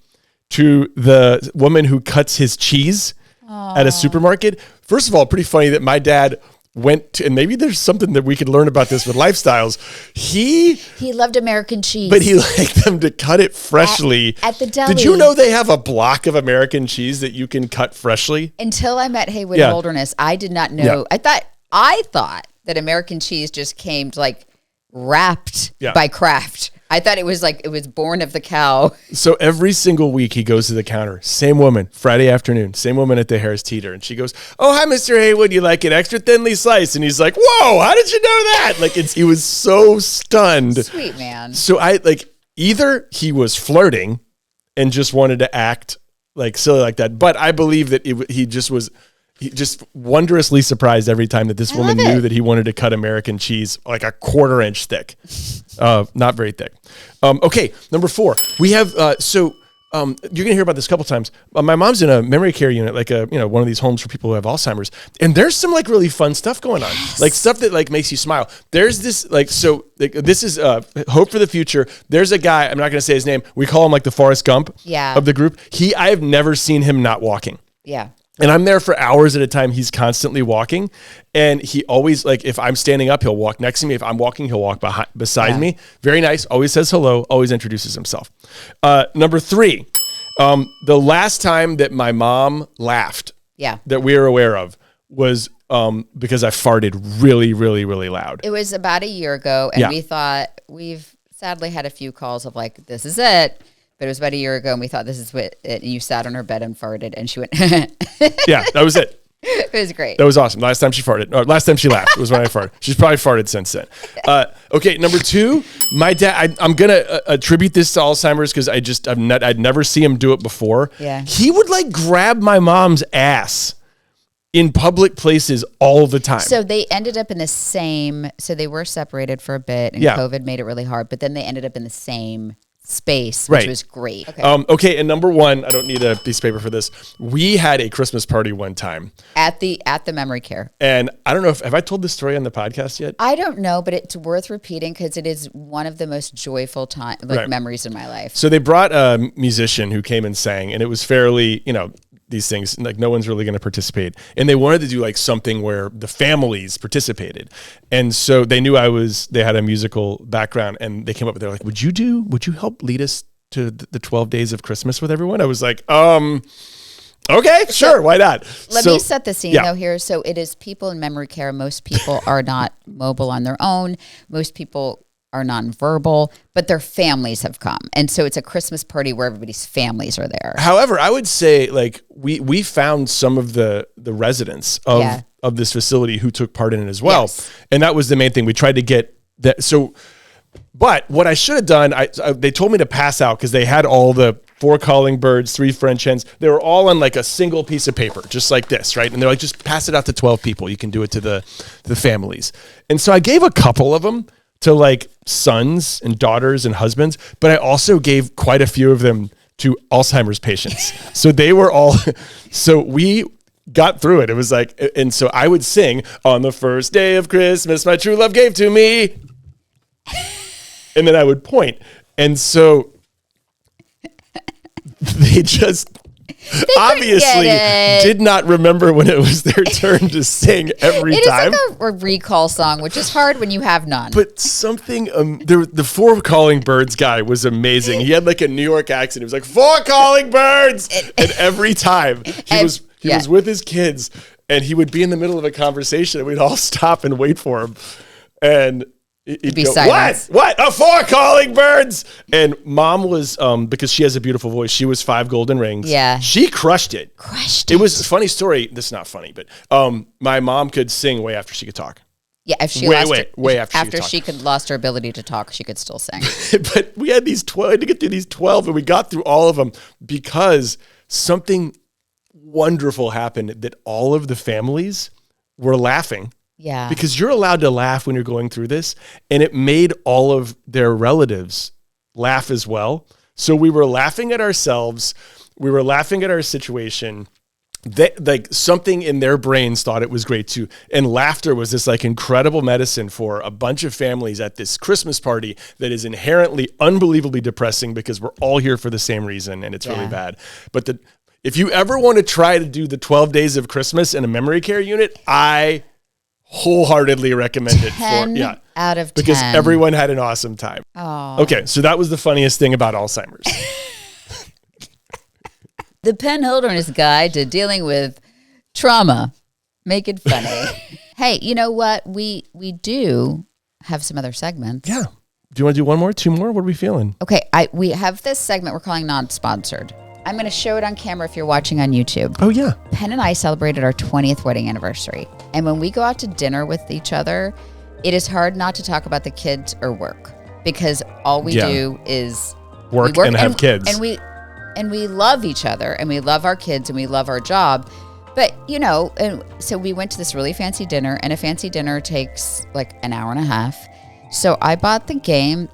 to the woman who cuts his cheese at a supermarket. First of all, pretty funny that my dad went to, and maybe there's something that we could learn about this with lifestyles. He loved American cheese. But he liked them to cut it freshly. At the deli. Did you know they have a block of American cheese that you can cut freshly? Until I met Haywood Holderness, I did not know. Yeah. I thought that American cheese just came like wrapped by Kraft. I thought it was born of the cow. So every single week he goes to the counter. Same woman, Friday afternoon. Same woman at the Harris Teeter. And she goes, "Oh, hi, Mr. Haywood. You like it extra thinly sliced?" And he's like, "Whoa, how did you know that?" He was so stunned. Sweet man. So either he was flirting and just wanted to act like silly like that. But I believe that he just wondrously surprised every time that this woman knew that he wanted to cut American cheese like a 1/4 inch thick. Not very thick. Okay, number 4. We have, you're going to hear about this a couple times. My mom's in a memory care unit, like one of these homes for people who have Alzheimer's. And there's some like really fun stuff going on. Yes. Like stuff that like makes you smile. There's this this is Hope for the Future. There's a guy, I'm not going to say his name. We call him like the Forrest Gump of the group. I have never seen him not walking. Yeah. And I'm there for hours at a time. He's constantly walking. And he always, if I'm standing up, he'll walk next to me. If I'm walking, he'll walk beside me. Very nice. Always says hello. Always introduces himself. Number 3, the last time that my mom laughed that we are aware of was because I farted really, really, really loud. It was about a year ago. And we thought, we've sadly had a few calls of like, this is it. But it was about a year ago, and we thought this is what it. And you sat on her bed and farted, and she went. Yeah, that was it. It was great. That was awesome. Last time she farted. Or last time she laughed was when I farted. She's probably farted since then. Okay, number 2, my dad. I'm gonna attribute this to Alzheimer's because I'd never see him do it before. Yeah. He would like grab my mom's ass in public places all the time. So they ended up in the same. So they were separated for a bit, and COVID made it really hard. But then they ended up in the same space, which was great. Okay. Okay, and number 1, I don't need a piece of paper for this. We had a Christmas party one time at the memory care, and I don't know if have I told this story on the podcast yet. I don't know, but it's worth repeating because it is one of the most joyful memories in my life. So they brought a musician who came and sang, and it was fairly, these things, like no one's really going to participate. And they wanted to do like something where the families participated. And so they knew they had a musical background, and they came up with, they're like, would you help lead us to the 12 days of Christmas with everyone? I was like, okay, sure. Why not? Let me set the scene though here. So it is people in memory care. Most people are not mobile on their own. Most people are nonverbal, but their families have come. And so it's a Christmas party where everybody's families are there. However, I would say like we found some of the residents of this facility who took part in it as well. Yes. And that was the main thing. We tried to get that. So, but what I should have done, they told me to pass out because they had all the 4 calling birds, 3 French hens. They were all on like a single piece of paper, just like this, right? And they're like, just pass it out to 12 people. You can do it to the families. And so I gave a couple of them to like sons and daughters and husbands, but I also gave quite a few of them to Alzheimer's patients. So they were all, so we got through it. It was like, and so I would sing, on the first day of Christmas, my true love gave to me. And then I would point. And so they just obviously did not remember when it was their turn to sing every time. It is like a recall song, which is hard when you have none. But something, the 4 calling birds guy was amazing. He had like a New York accent. He was like, 4 calling birds. And every time he was with his kids, and he would be in the middle of a conversation, and we'd all stop and wait for him. And he'd be silent. What? 4 calling birds. And mom was, because she has a beautiful voice, she was 5 golden rings. Yeah. She crushed it. It was a funny story. This is not funny, but my mom could sing way after she could talk. Yeah, if she after she could lost her ability to talk, she could still sing. But we had these 12, I had to get through these 12, and we got through all of them because something wonderful happened that all of the families were laughing. Yeah. Because you're allowed to laugh when you're going through this, and it made all of their relatives laugh as well. So we were laughing at ourselves. We were laughing at our situation. Like something in their brains thought it was great too. And laughter was this like incredible medicine for a bunch of families at this Christmas party that is inherently unbelievably depressing because we're all here for the same reason, and it's really bad. But if you ever want to try to do the 12 days of Christmas in a memory care unit, I wholeheartedly recommend it. 10 out of 10. Because everyone had an awesome time. Oh. Okay, so that was the funniest thing about Alzheimer's. The Penn Holderness Guide to Dealing with Trauma. Make it funny. Hey, you know what? We do have some other segments. Yeah. Do you want to do one more, 2 more? What are we feeling? Okay, we have this segment we're calling non-sponsored. I'm going to show it on camera if you're watching on YouTube. Oh, yeah. Penn and I celebrated our 20th wedding anniversary. And when we go out to dinner with each other, it is hard not to talk about the kids or work because all we do is work and have kids. And we love each other and we love our kids and we love our job. But, and so we went to this really fancy dinner, and a fancy dinner takes like an hour and a half. So I bought the game.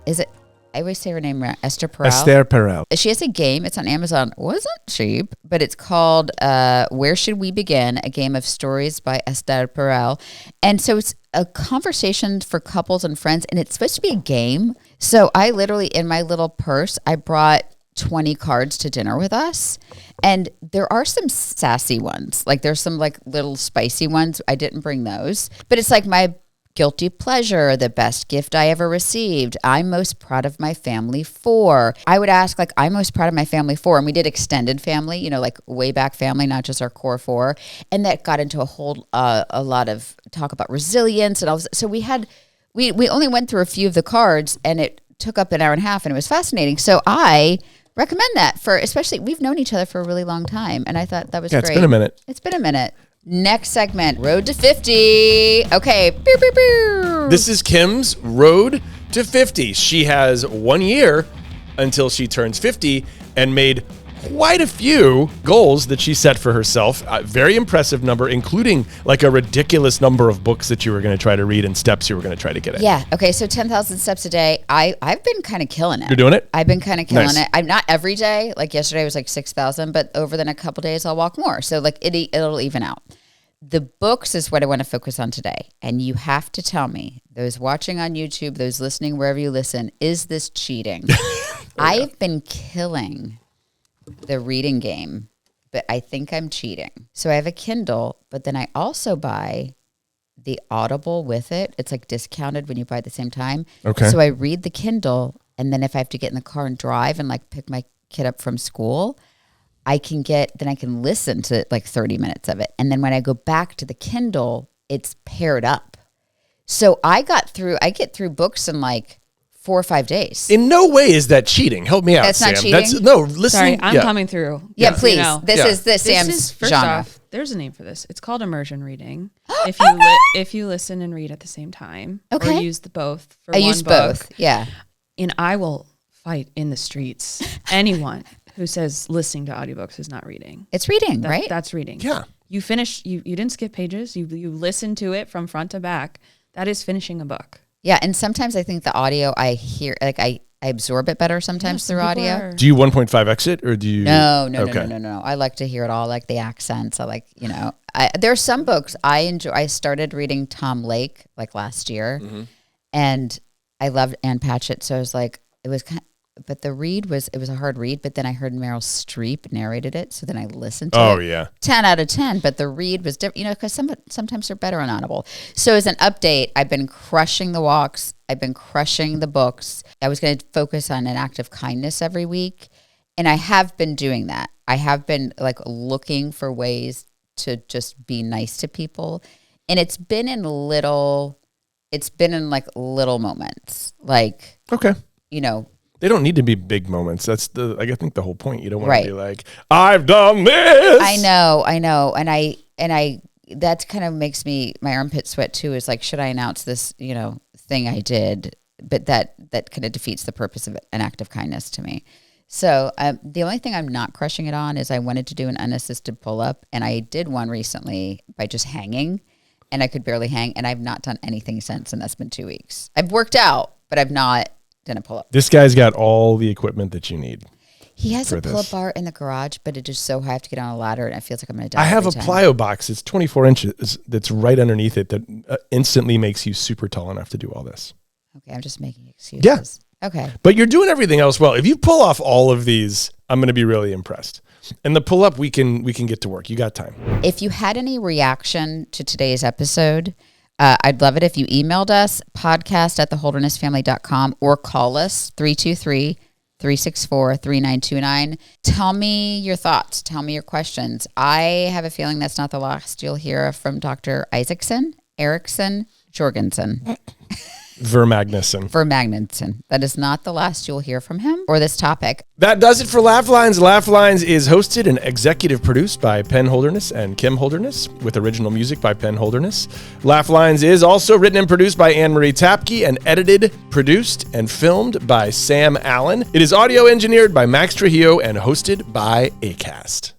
I always say her name right. Esther Perel. She has a game. It's on Amazon. It wasn't cheap, but it's called Where Should We Begin? A Game of Stories by Esther Perel. And so it's a conversation for couples and friends, and it's supposed to be a game. So I literally, in my little purse, I brought 20 cards to dinner with us. And there are some sassy ones. Like there's some like little spicy ones. I didn't bring those. But it's like my guilty pleasure, the best gift I ever received, I'm most proud of my family for. I would ask like, I'm most proud of my family for, and we did extended family, like way back family, not just our core 4. And that got into a lot of talk about resilience and all this. So we only went through a few of the cards, and it took up an hour and a half, and it was fascinating. So I recommend that for, especially, we've known each other for a really long time, and I thought that was great. It's been a minute. It's been a minute. Next segment, Road to 50. Okay. Pew, pew, pew. This is Kim's Road to 50. She has 1 year until she turns 50 and made quite a few goals that she set for herself. A very impressive number, including like a ridiculous number of books that you were going to try to read and steps you were going to try to get in. Yeah. Okay. So 10,000 steps a day. I've been kind of killing it. You're doing it? I've been kind of killing Nice. it. I'm not every day. Like yesterday was like 6,000, but over the next couple days I'll walk more. So like it'll even out. The books is what I want to focus on today. And you have to tell me, those watching on YouTube, those listening wherever you listen, is this cheating? I've been killing the reading game, but I think I'm cheating. So I have a Kindle, but then I also buy the Audible with it. It's like discounted when you buy at the same time. Okay. So I read the Kindle, and then if I have to get in the car and drive and like pick my kid up from school, I can listen to like 30 minutes of it. And then when I go back to the Kindle, it's paired up. So I get through books in like 4 or 5 days. In no way is that cheating. Help me out, That's Sam. not cheating? Listening. Sorry, I'm coming through. Yeah, Just, please. you know. This is This Sam's is, first genre. off, there's a name for this. It's called immersion reading. If you listen and read at the same time, Okay. or use the both for I one use book, both. Yeah. and I will fight in the streets anyone who says listening to audiobooks is not reading. It's reading, right? That's reading. Yeah. You finish. You didn't skip pages. You listen to it from front to back. That is finishing a book. Yeah, and sometimes I think the audio I hear, like I absorb it better sometimes through audio. Do you 1.5x it or do you? No. Okay. I like to hear it all, like the accents. I like, there are some books I enjoy. I started reading Tom Lake like last year, and I loved Ann Patchett. So I was like, but the read was a hard read. But then I heard Meryl Streep narrated it, so then I listened to it. Oh yeah. 10 out of 10, but the read was different, because sometimes they're better on Audible. So as an update, I've been crushing the walks. I've been crushing the books. I was going to focus on an act of kindness every week, and I have been doing that. I have been like looking for ways to just be nice to people, and it's been in little moments, like, Okay. They don't need to be big moments. That's I think the whole point. You don't want Right. to be like, I've done this. I know. And I that kind of makes my armpit sweat too, is like, should I announce this, thing I did? But that kind of defeats the purpose of an act of kindness to me. So the only thing I'm not crushing it on is I wanted to do an unassisted pull-up, and I did one recently by just hanging, and I could barely hang, and I've not done anything since, and that's been 2 weeks. I've worked out, but I've not done a pull-up. This guy's got all the equipment that you need. He has a for pull-up this. bar in the garage, but it is so high I have to get on a ladder, and it feels like I'm going to die. I have a every time. plyo box. It's 24 inches. That's right underneath it. That instantly makes you super tall enough to do all this. Okay, I'm just making excuses. Yeah. Okay. But you're doing everything else well. If you pull off all of these, I'm going to be really impressed. And the pull up, we can get to work. You got time. If you had any reaction to today's episode, I'd love it if you emailed us, podcast@theholdernessfamily.com, or call us 323-364-3929. Tell me your thoughts. Tell me your questions. I have a feeling that's not the last you'll hear from Dr. Isaacson, Jorgensen. Vermagnuson. That is not the last you'll hear from him or this topic. That does it for Laugh Lines. Laugh Lines is hosted and executive produced by Penn Holderness and Kim Holderness, with original music by Penn Holderness. Laugh Lines is also written and produced by Anne-Marie Tapke and edited, produced, and filmed by Sam Allen. It is audio engineered by Max Trujillo and hosted by Acast.